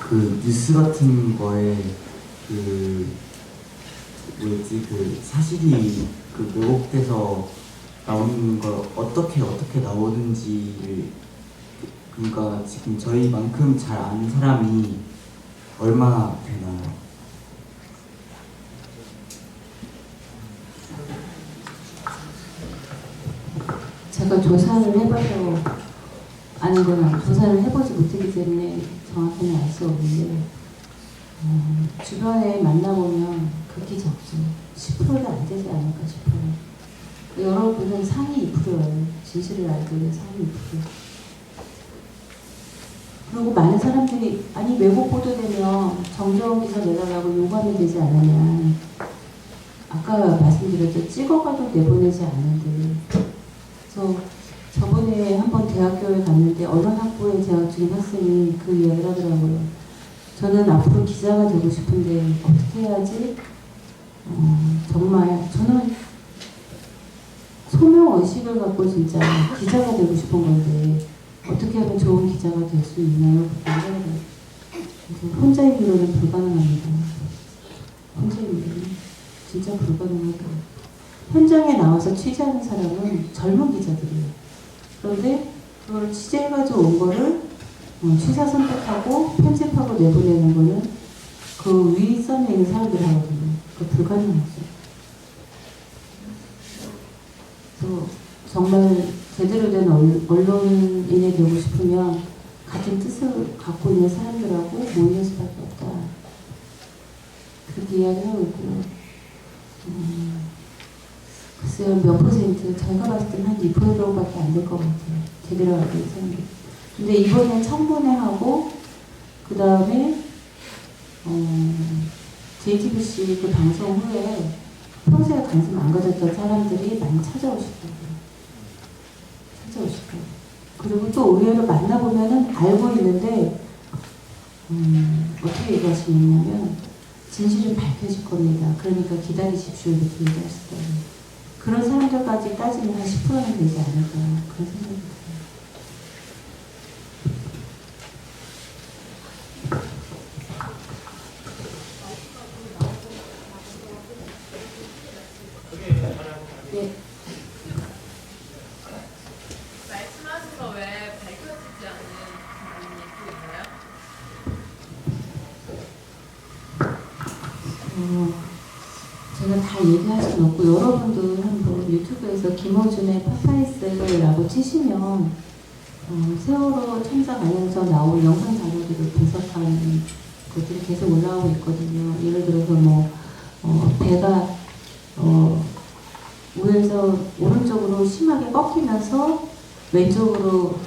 그 뉴스 같은 거에 그 뭐였지 그 사실이 그 왜곡돼서 나오는 걸 어떻게 나오는지를 그러니까 지금 저희만큼 잘 아는 사람이 얼마나 되나요? 제가 조사를 해봐서 아는 건 아니고 조사를 해보지 못했기 때문에 정확히는 알 수 없는데 주변에 만나보면 극히 적죠. 10%도 안 되지 않을까 싶어요. 여러분은 상위 2%예요. 진실을 알기 위해 상위 2%. 그리고 많은 사람들이 아니 왜곡 보도되면 정정 기사 내달라고 요구하면 되지 않느냐. 아까 말씀드렸죠. 찍어가도 내보내지 않는데. 그래서 저번에 한번 대학교에 갔는데 언어학부에 재학 중인 학생이 그 이야기를 하더라고요. 저는 앞으로 기자가 되고 싶은데 어떻게 해야지? 정말 저는 소명의식을 갖고 진짜 기자가 되고 싶은 건데 어떻게 하면 좋은 기자가 될 수 있나요? 혼자 힘으로는 불가능합니다. 혼자 힘으로는 진짜 불가능하고 현장에 나와서 취재하는 사람은 젊은 기자들이에요. 그런데 그걸 취재해가지고 온 거를 취사 선택하고 편집하고 내보내는 거는 그 윗선에 있는 사람들이 하거든요. 그거 불가능하죠. 그래서 정말 제대로 된 언론인이 되고 싶으면 같은 뜻을 갖고 있는 사람들하고 모이는 수밖에 없다. 그렇게 이야기하고 있고요. 글쎄요, 몇 퍼센트? 저희가 봤을 때는 한 2%밖에 안 될 것 같아요. 제대로 알고 있는 사람들. 근데 이번에 청문회하고 그 다음에 JTBC 그 방송 후에 평소에 관심 안 가졌던 사람들이 많이 찾아오시더라고요. 찾아오시더라고요. 그리고 또 의외로 만나보면은 알고 있는데 어떻게 얘기하시냐면 진실은 밝혀질 겁니다. 그러니까 기다리십시오 이렇게 얘기하시더라고요. 그런 사람들까지 따지면 한 10%는 되지 않을까 그런 생각이 들어요. 네. 말씀하셔서 왜 밝혀지지 않는 부분이 또 있나요? 제가 다 얘기할 수는 없고 여러분도 한번 유튜브에서 김어준의 파파이스라고 치시면 세월호 참사 관련해서 나온 영상 자료들을 분석하는 것들이 계속 올라오고 있거든요. 예를 들어서 배가 우에서 오른쪽으로 심하게 꺾이면서 왼쪽으로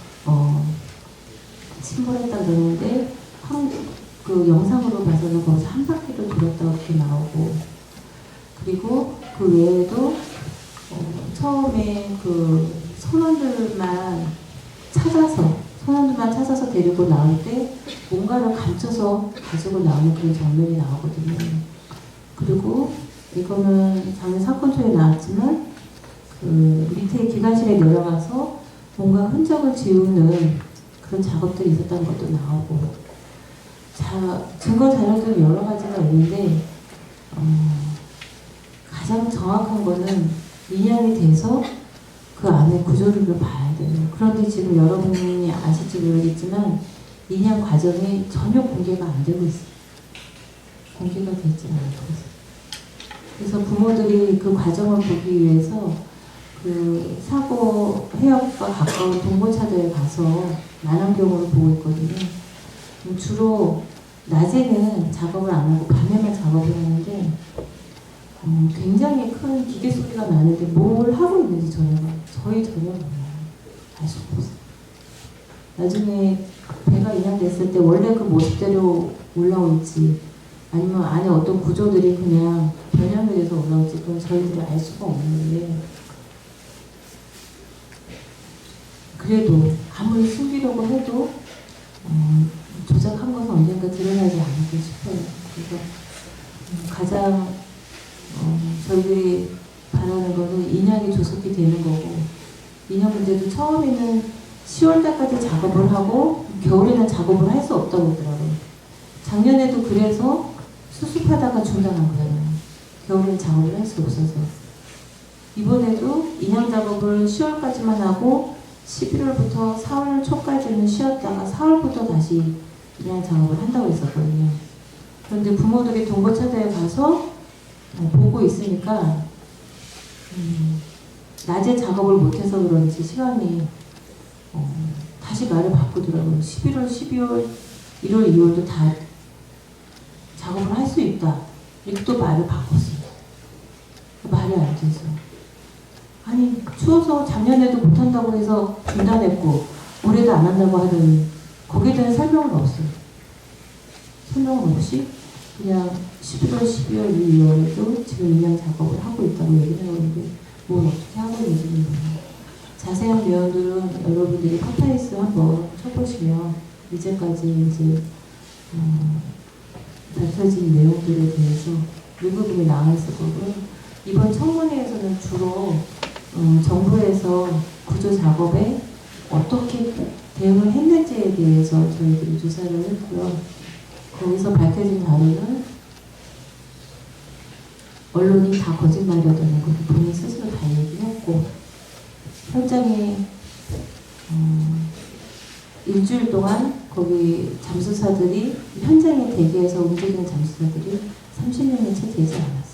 침몰했다 그러는데 그 영상으로 봐서는 거기서 한 바퀴도 돌았다고 이렇게 나오고, 그리고 그 외에도 처음에 그 선원들만 찾아서 데리고 나올 때 뭔가를 감춰서 가지고 나오는 그런 장면이 나오거든요. 그리고 이거는 작년 사건초에 나왔지만 그 밑에 기관실에 내려가서 뭔가 흔적을 지우는 그런 작업들이 있었다는 것도 나오고, 증거 자료들은 여러 가지가 있는데 가장 정확한 거는 인양이 돼서 그 안에 구조를 봐야 돼요. 그런데 지금 여러분이 아실지 모르겠지만 인양 과정이 전혀 공개가 안 되고 있어요. 공개가 되지 않고 있어요. 그래서 부모들이 그 과정을 보기 위해서 그 사고 해역과 가까운 동고차도에 가서 만원경으로 보고 있거든요. 주로 낮에는 작업을 안 하고 밤에만 작업을 하는데 굉장히 큰 기계 소리가 나는데 뭘 하고 있는지 저희 전혀 몰라요. 알 수가 없어요. 나중에 배가 인양됐을 때 원래 그 모습대로 올라올지 아니면 안에 어떤 구조들이 그냥 변형이 돼서 올라올지 그건 저희들이 알 수가 없는데, 그래도 아무리 숨기려고 해도 조작한 것은 언젠가 드러나지 않을까 싶어요. 그래서 가장 저희들이 바라는 것은 인양이 조속히 되는 거고, 인양 문제도 처음에는 10월달까지 작업을 하고 겨울에는 작업을 할 수 없다고 하더라고요. 작년에도 그래서 수습하다가 중단한 거잖아요. 겨울에는 작업을 할 수 없어서. 이번에도 인양 작업을 10월까지만 하고 11월부터 4월 초까지는 쉬었다가 4월부터 다시 인양 작업을 한다고 했었거든요. 그런데 부모들이 동거차대에 가서 보고 있으니까 낮에 작업을 못해서 그런지 시간이 다시 말을 바꾸더라고요. 11월, 12월, 1월, 2월도 다 작업을 할 수 있다. 이렇게 또 말을 바꿨어요. 말이 안 돼서. 아니 추워서 작년에도 못한다고 해서 중단했고 올해도 안 한다고 하더니 거기에 대한 설명은 없어요. 설명은 없이 그냥 11월, 12월, 2월에도 지금 인양 작업을 하고 있다고 얘기를 하는데 뭘 어떻게 하고 있는지 몰라요. 자세한 내용들은 여러분들이 파파이스 한번 쳐보시면 이제까지 이제 밝혀진 내용들에 대해서 일부분이 나와 있을 거고요. 이번 청문회에서는 주로 정부에서 구조 작업에 어떻게 대응을 했는지에 대해서 저희들이 조사를 했고요. 거기서 밝혀진 자료는 언론이 다 거짓말이었다는 것을 본인 스스로 다 얘기했고, 현장에 일주일 동안 거기 잠수사들이 현장에 대기해서 움직이는 잠수사들이 30명이 채 되지 않았어요.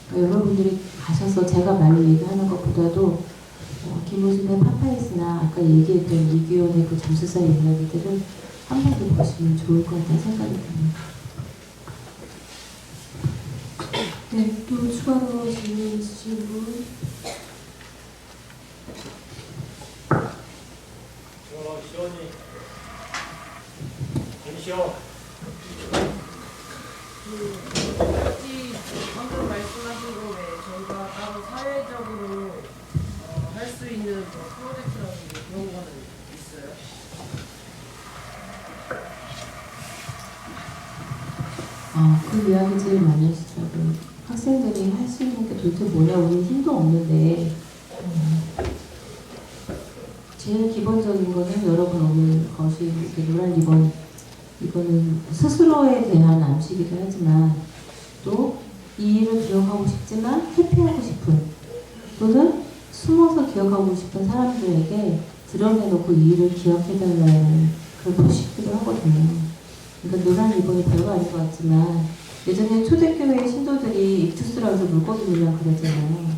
그러니까 여러분들이 가셔서 제가 말로 얘기하는 것보다도 김우준의 파파이스나 아까 얘기했던 이기원의 그 잠수사 이야기들을 한 번 더 보시면 좋을 것 같다는 생각이 듭니다. 네, 또 추가로 질문 있으신 분? 시원이 김시원 방금 말씀하신 거 외에 저희가 따로 사회적으로 할 수 있는 뭐 프로젝트라든지 그런 거는 있어요? 그 이야기 제일 많이 하시더라고요. 학생들이 할 수 있는 게 도대체 뭐냐, 우리 힘도 없는데. 제일 기본적인 거는 여러분 오늘 거실 이렇게 노란 리본, 이거는 스스로에 대한 암시이기도 하지만 또 이 일을 기억하고 싶지만 회피하고 싶은, 또는 숨어서 기억하고 싶은 사람들에게 드러내놓고 이 일을 기억해달라는 그런 표시기도 하거든요. 그러니까 노란 리본이 별거 아닌 것 같지만 예전에 초대교회 신도들이 입투스라고 해서 물고기 물량 그랬잖아요.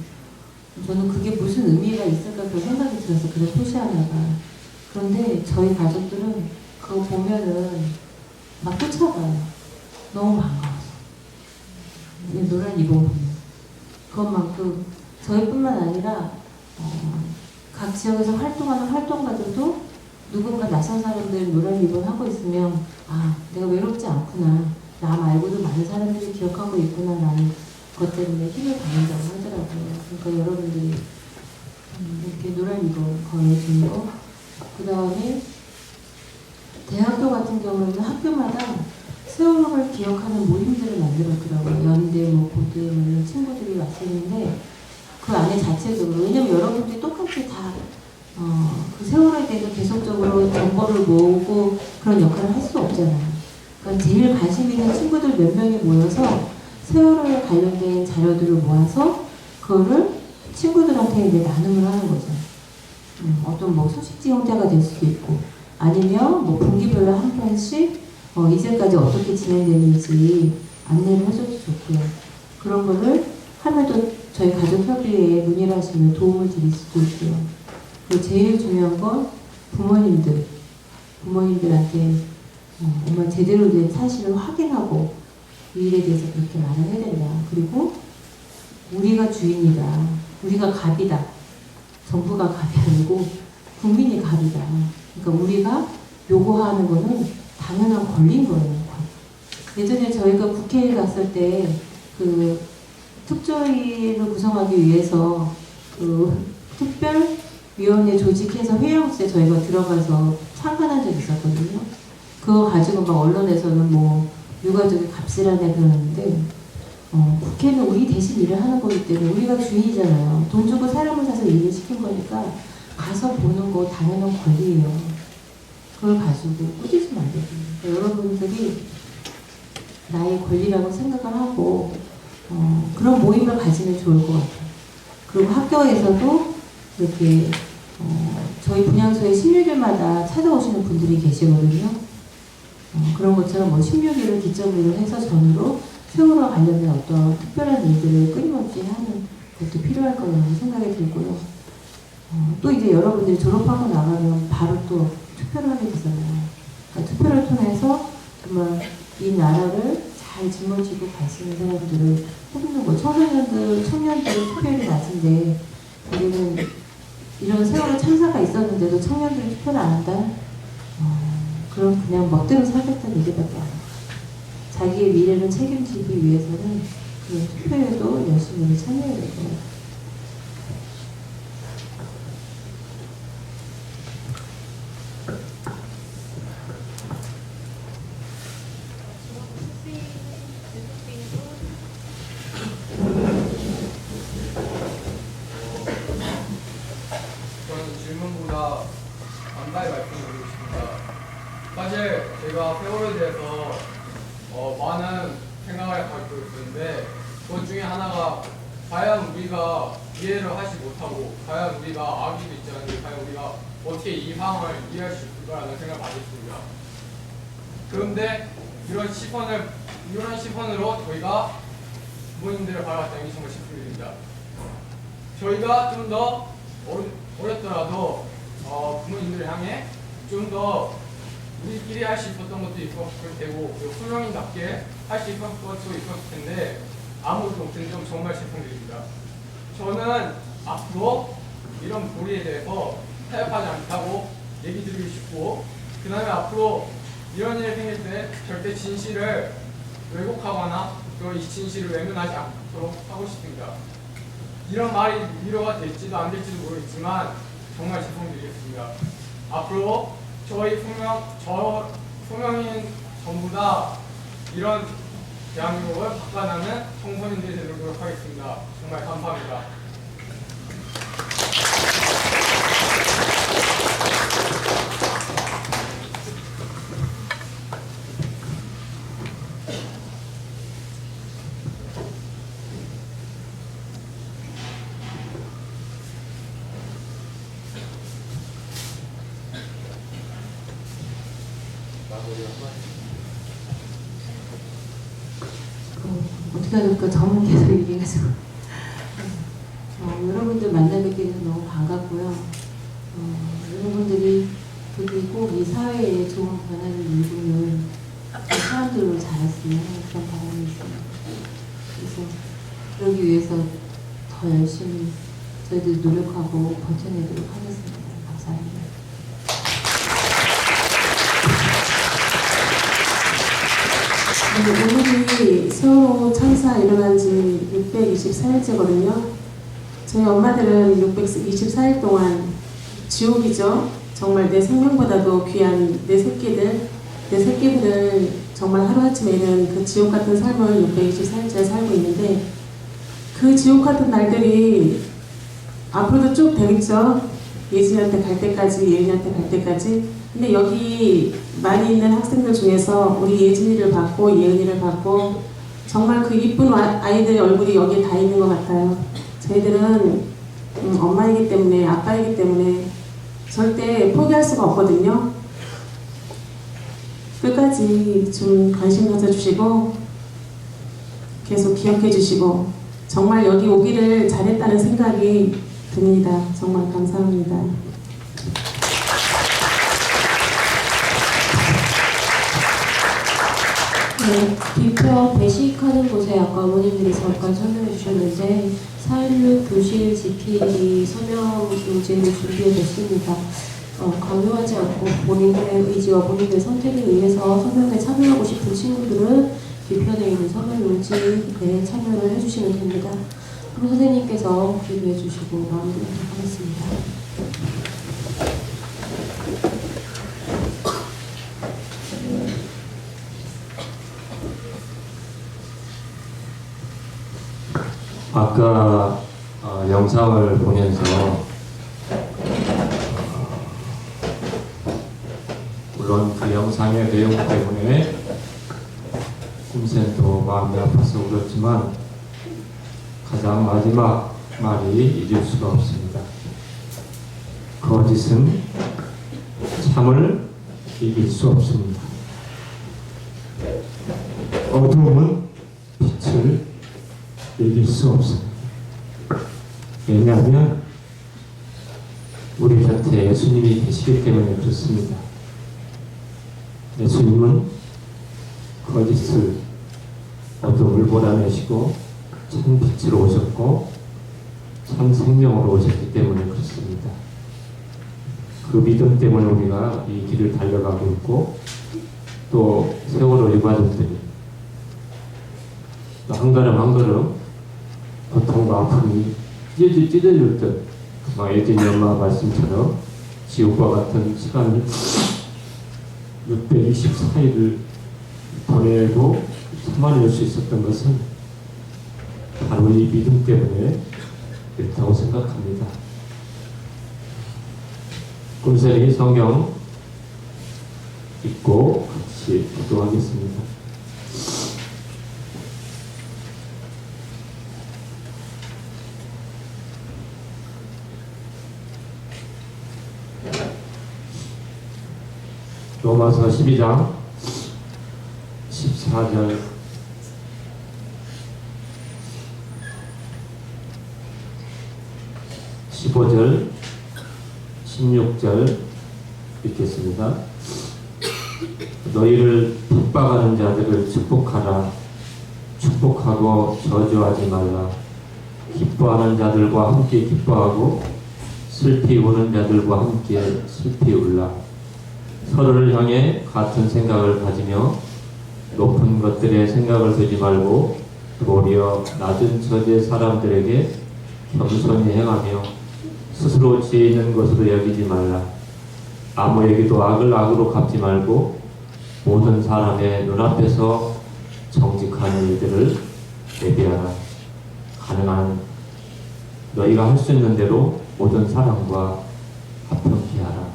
저는 그게 무슨 의미가 있을까 그런 생각이 들어서 그걸 표시하다가, 그런데 저희 가족들은 그거 보면은 막 쫓아가요. 너무 반가워서. 노란 리본 보면 그것만큼 저희뿐만 아니라 각 지역에서 활동하는 활동가들도 누군가 낯선 사람들 노란 리본 하고 있으면 내가 외롭지 않구나, 나 말고도 많은 사람들이 기억하고 있구나 라는 것 때문에 힘을 받는다고 하더라고요. 그러니까 여러분들이 이렇게 노란 리본 걸어주는 거, 그 다음에 대학교 같은 경우에는 학교마다 세월호를 기억하는 모임들을 만들었더라고요. 연대, 고대 이런 친구들이 왔었는데 그 안에 자체적으로, 왜냐면 여러분들이 똑같이 다 그 세월호에 대해서 계속적으로 정보를 모으고 그런 역할을 할 수 없잖아요. 그러니까 제일 관심 있는 친구들 몇 명이 모여서 세월호에 관련된 자료들을 모아서 그거를 친구들한테 이제 나눔을 하는 거죠. 어떤 뭐 소식지 형태가 될 수도 있고, 아니면 뭐 분기별로 한 번씩 이제까지 어떻게 진행되는지 안내를 해줘도 좋고요. 그런 거를 하면 또 저희 가족협의회에 문의를 하시면 도움을 드릴 수도 있고요. 그리고 제일 중요한 건 부모님들한테 정말 제대로 된 사실을 확인하고 이 일에 대해서 그렇게 말을 해야 된다. 그리고 우리가 주인이다. 우리가 갑이다. 정부가 갑이 아니고 국민이 갑이다. 그러니까 우리가 요구하는 거는 당연한 권리인 거예요. 예전에 저희가 국회에 갔을 때 그 특조위를 구성하기 위해서 그 특별위원회 조직해서 회의실에 저희가 들어가서 참관한 적이 있었거든요. 그거 가지고 막 언론에서는 뭐 유가족이 갑질하네 그러는데 국회는 우리 대신 일을 하는 거기 때문에 우리가 주인이잖아요. 돈 주고 사람을 사서 일을 시킨 거니까 가서 보는 거 당연한 권리예요. 그걸 가지고 꾸짖으면 안 되거든요. 그러니까 여러분들이 나의 권리라고 생각을 하고 그런 모임을 가지면 좋을 것 같아요. 그리고 학교에서도 이렇게 저희 분향소에 16일마다 찾아오시는 분들이 계시거든요. 그런 것처럼 뭐 16일을 기점으로 해서 전후로 세월호와 관련된 어떤 특별한 일들을 끊임없이 하는 것도 필요할 거라고 생각이 들고요. 또 이제 여러분들이 졸업하고 나가면 바로 또 투표를 하게 되잖아요. 그러니까 투표를 통해서 정말 이 나라를 잘 짊어지고 갈 수 있는 사람들을 뽑는 거. 청년들 투표율이 낮은데 우리는 이런 세월호 참사가 있었는데도 청년들이 투표를 안 한다? 그럼 그냥 멋대로 살겠다는 얘기밖에 안 해요. 자기의 미래를 책임지기 위해서는 그 투표에도 열심히 참여해야 될 거예요. 저는 질문보다 간단히 말씀드리고 싶습니다. 사실 제가 세월호에 대해서 많은 생각을 가지고 있는데 그것 중에 하나가 과연 우리가 이해를 하지 못하고 과연 우리가 아기도 있지 않은데 과연 우리가 어떻게 이 상황을 이해할 수 있을까라는 생각을 많이 했습니다. 그런데 이런 시선으로 저희가 부모님들을 바라봤다는 게 정말 슬픈 일입니다. 저희가 좀 더 어렸더라도 부모님들을 향해 좀 더 우리끼리 할 수 있었던 것도 있었을 테고 그리고 소명인답게 할 수 있었던 것도 있었을 텐데 아무것도 못한 점 정말 슬픈 일입니다. 저는 앞으로 이런 불의에 대해서 타협하지 않다고 얘기 드리고 싶고 그 다음에 앞으로 이런 일이 생길 때 절대 진실을 왜곡하거나 또 이 진실을 외면하지 않도록 하고 싶습니다. 이런 말이 위로가 될지도 안 될지도 모르겠지만 정말 죄송드리겠습니다. 앞으로 소명인 전부 다 이런 대한민국을 바꿔나가는 청소년들이 되도록 노력하겠습니다. 정말 감사합니다. 어떻게 할까 저만 계속 얘기해가지고 여러분들 만나 뵙게 돼서 너무 반갑고요. 여러분들이 부디 꼭 이 사회에 좋은 변화를 일구는 사람들로 자랐으면 하는 그런 바람이 있습니다. 그래서 그러기 위해서 더 열심히 저희들 노력하고 버텨내도록 하겠습니다. 감사합니다. 오늘이 세월호 참사 일어난 지 624일째거든요. 저희 엄마들은 624일 동안 지옥이죠. 정말 내 생명보다도 귀한 내 새끼들을 정말 하루아침에 이른 그 지옥 같은 삶을 624일째 살고 있는데 그 지옥 같은 날들이 앞으로도 쭉 되겠죠. 예진이한테 갈 때까지, 예은이한테 갈 때까지. 근데 여기 많이 있는 학생들 중에서 우리 예진이를 봤고 예은이를 봤고 정말 그 이쁜 아이들의 얼굴이 여기에 다 있는 것 같아요. 저희들은 엄마이기 때문에 아빠이기 때문에 절대 포기할 수가 없거든요. 끝까지 좀 관심 가져주시고 계속 기억해 주시고 정말 여기 오기를 잘했다는 생각이 듭니다. 정말 감사합니다. 네, 비표 배식하는 곳에 아까 어머님들이 잠깐 설명해 주셨는데 4.16 교실 지키기 서명 용지를 준비해뒀습니다. 강요하지 않고 본인의 의지와 본인의 선택에 의해서 서명에 참여하고 싶은 친구들은 뒤편에 있는 서명 용지에 참여를 해주시면 됩니다. 그럼 선생님께서 기도해 주시고 마무리하도록 하겠습니다. 아까 영상을 보면서 물론 그 영상의 내용 때문에 꿈센도 마음이 아파서 울었지만 가장 마지막 말이 잊을 수가 없습니다. 거짓은 참을 이길 수 없습니다. 어두움은 빛을 이길 수 없습니다. 왜냐하면 우리 곁에 예수님이 계시기 때문에 그렇습니다. 예수님은 거짓을 어둠을 몰아내시고 참 빛으로 오셨고 참 생명으로 오셨기 때문에 그렇습니다. 그 믿음 때문에 우리가 이 길을 달려가고 있고 또 세월호 유가족들이 한 걸음 한 걸음 고통과 아픔이 찢어질 듯 예진이 엄마 말씀처럼 지옥과 같은 시간을 624일을 보내고 참아낼 수 있었던 것은 바로 이 믿음 때문에 그렇다고 생각합니다. 꿈새이 성경 읽고 같이 기도하겠습니다. 로마서 12장 14절 15절 16절 읽겠습니다. 너희를 핍박하는 자들을 축복하라. 축복하고 저주하지 말라. 기뻐하는 자들과 함께 기뻐하고 슬피 우는 자들과 함께 슬피 울라. 서로를 향해 같은 생각을 가지며 높은 것들에 생각을 두지 말고 도리어 낮은 처지의 사람들에게 겸손히 행하며 스스로 지혜 있는 것으로 여기지 말라. 아무에게도 악을 악으로 갚지 말고 모든 사람의 눈앞에서 정직한 일들을 대비하라. 가능한 너희가 할 수 있는 대로 모든 사람과 화평케 하라.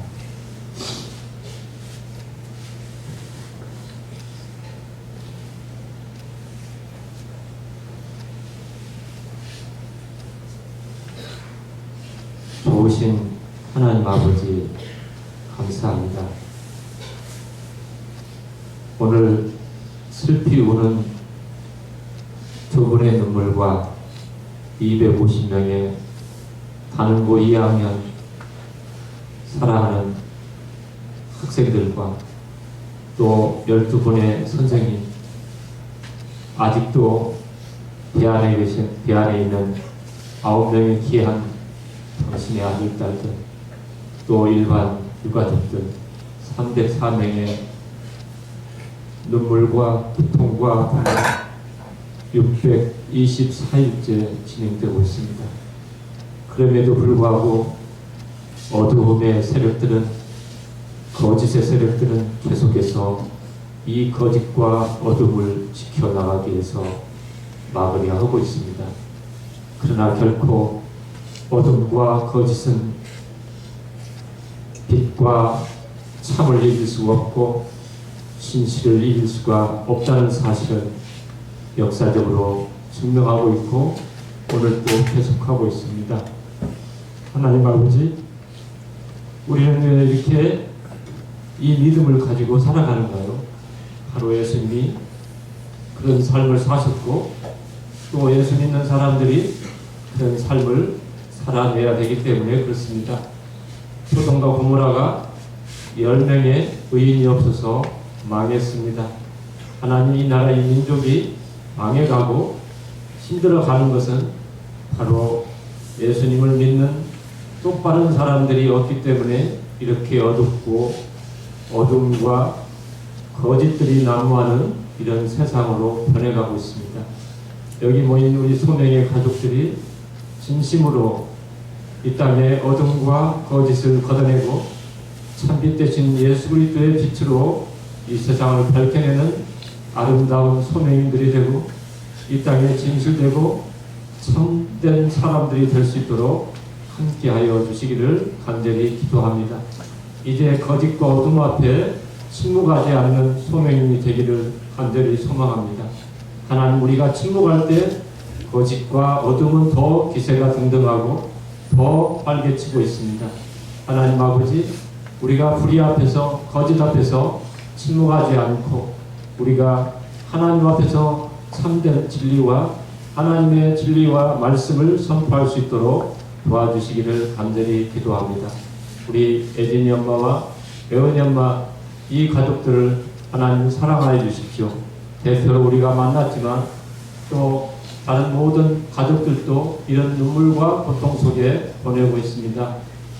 좋으신 하나님 아버지 감사합니다. 오늘 슬피 우는 두 분의 눈물과 250명의 단원고 2학년 사랑하는 학생들과 또 12분의 선생님, 아직도 배 안에 있는 9명의 귀한 당신의 아들, 딸들, 또 일반 유가족들 304명의 눈물과 고통과 분노 624일째 진행되고 있습니다. 그럼에도 불구하고 어두움의 세력들은, 거짓의 세력들은 계속해서 이 거짓과 어둠을 지켜나가기 위해서 막으려 하고 있습니다. 그러나 결코 어둠과 거짓은 빛과 참을 이길 수가 없고 진실을 이길 수가 없다는 사실을 역사적으로 증명하고 있고 오늘도 계속하고 있습니다. 하나님 아버지, 우리는 왜 이렇게 이 믿음을 가지고 살아가는가요? 바로 예수님이 그런 삶을 사셨고 또 예수 믿는 사람들이 그런 삶을 살아내야 되기 때문에 그렇습니다. 소돔과 고모라가 10명의 의인이 없어서 망했습니다. 하나님, 이 나라, 이 민족이 망해가고 힘들어가는 것은 바로 예수님을 믿는 똑바른 사람들이 없기 때문에 이렇게 어둡고 어둠과 거짓들이 난무하는 이런 세상으로 변해가고 있습니다. 여기 모인 우리 소명의 가족들이 진심으로 이 땅의 어둠과 거짓을 걷어내고 참빛 대신 예수 그리스도의 빛으로 이 세상을 밝혀내는 아름다운 소명인들이 되고 이 땅에 진실되고 참된 사람들이 될 수 있도록 함께하여 주시기를 간절히 기도합니다. 이제 거짓과 어둠 앞에 침묵하지 않는 소명인이 되기를 간절히 소망합니다. 하나님, 우리가 침묵할 때 거짓과 어둠은 더 기세가 등등하고 더 활개치고 있습니다. 하나님 아버지, 우리가 불의 앞에서, 거짓 앞에서 침묵하지 않고 우리가 하나님 앞에서 참된 진리와 하나님의 진리와 말씀을 선포할 수 있도록 도와주시기를 간절히 기도합니다. 우리 애진이 엄마와 애원이 엄마, 이 가족들을 하나님 사랑하여 주십시오. 대표로 우리가 만났지만 또 다른 모든 가족들도 이런 눈물과 고통 속에 보내고 있습니다.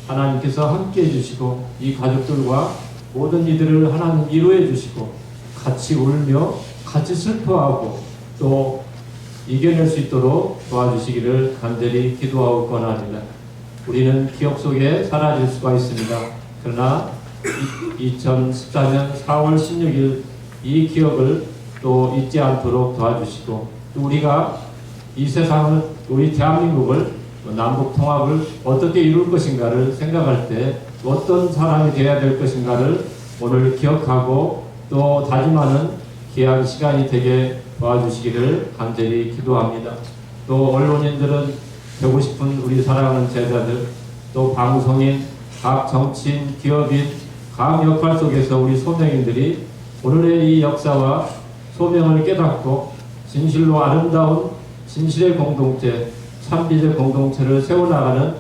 하나님께서 함께 해주시고 이 가족들과 모든 이들을 하나님 위로해 주시고 같이 울며 같이 슬퍼하고 또 이겨낼 수 있도록 도와주시기를 간절히 기도하고 권합니다. 우리는 기억 속에 사라질 수가 있습니다. 그러나 2014년 4월 16일 이 기억을 또 잊지 않도록 도와주시고 또 우리가 이 세상을, 우리 대한민국을, 남북 통합을 어떻게 이룰 것인가를 생각할 때 어떤 사람이 되어야 될 것인가를 오늘 기억하고 또 다짐하는 귀한 시간이 되게 도와주시기를 간절히 기도합니다. 또 언론인들은 되고 싶은 우리 사랑하는 제자들, 또 방송인, 각 정치인, 기업인, 각 역할 속에서 우리 소명인들이 오늘의 이 역사와 소명을 깨닫고 진실로 아름다운 진실의 공동체, 참빛의 공동체를 세워나가는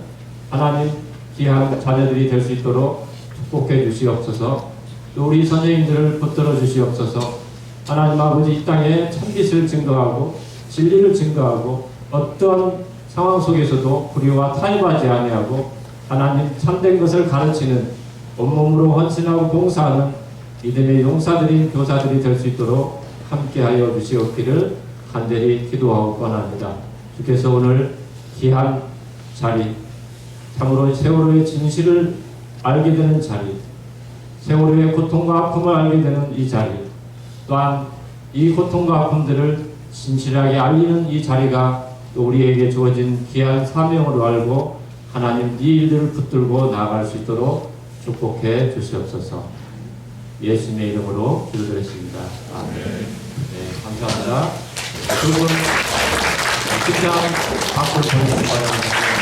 하나님 귀한 자녀들이 될 수 있도록 축복해 주시옵소서. 또 우리 선생님들을 붙들어 주시옵소서. 하나님 아버지, 이 땅에 참빛을 증거하고 진리를 증거하고 어떤 상황 속에서도 불의와 타협하지 아니하고 하나님 참된 것을 가르치는 온몸으로 헌신하고 봉사하는 믿음의 용사들인 교사들이 될 수 있도록 함께하여 주시옵기를 간절히 기도하고 권합니다. 주께서 오늘 귀한 자리, 참으로 세월호의 진실을 알게 되는 자리, 세월호의 고통과 아픔을 알게 되는 이 자리, 또한 이 고통과 아픔들을 진실하게 알리는 이 자리가 또 우리에게 주어진 귀한 사명으로 알고 하나님 이 일들을 붙들고 나아갈 수 있도록 축복해 주시옵소서. 예수님의 이름으로 기도드렸습니다. 아멘. 네, 감사합니다. 두 분, 특장 박수 보내주시기 바랍니다.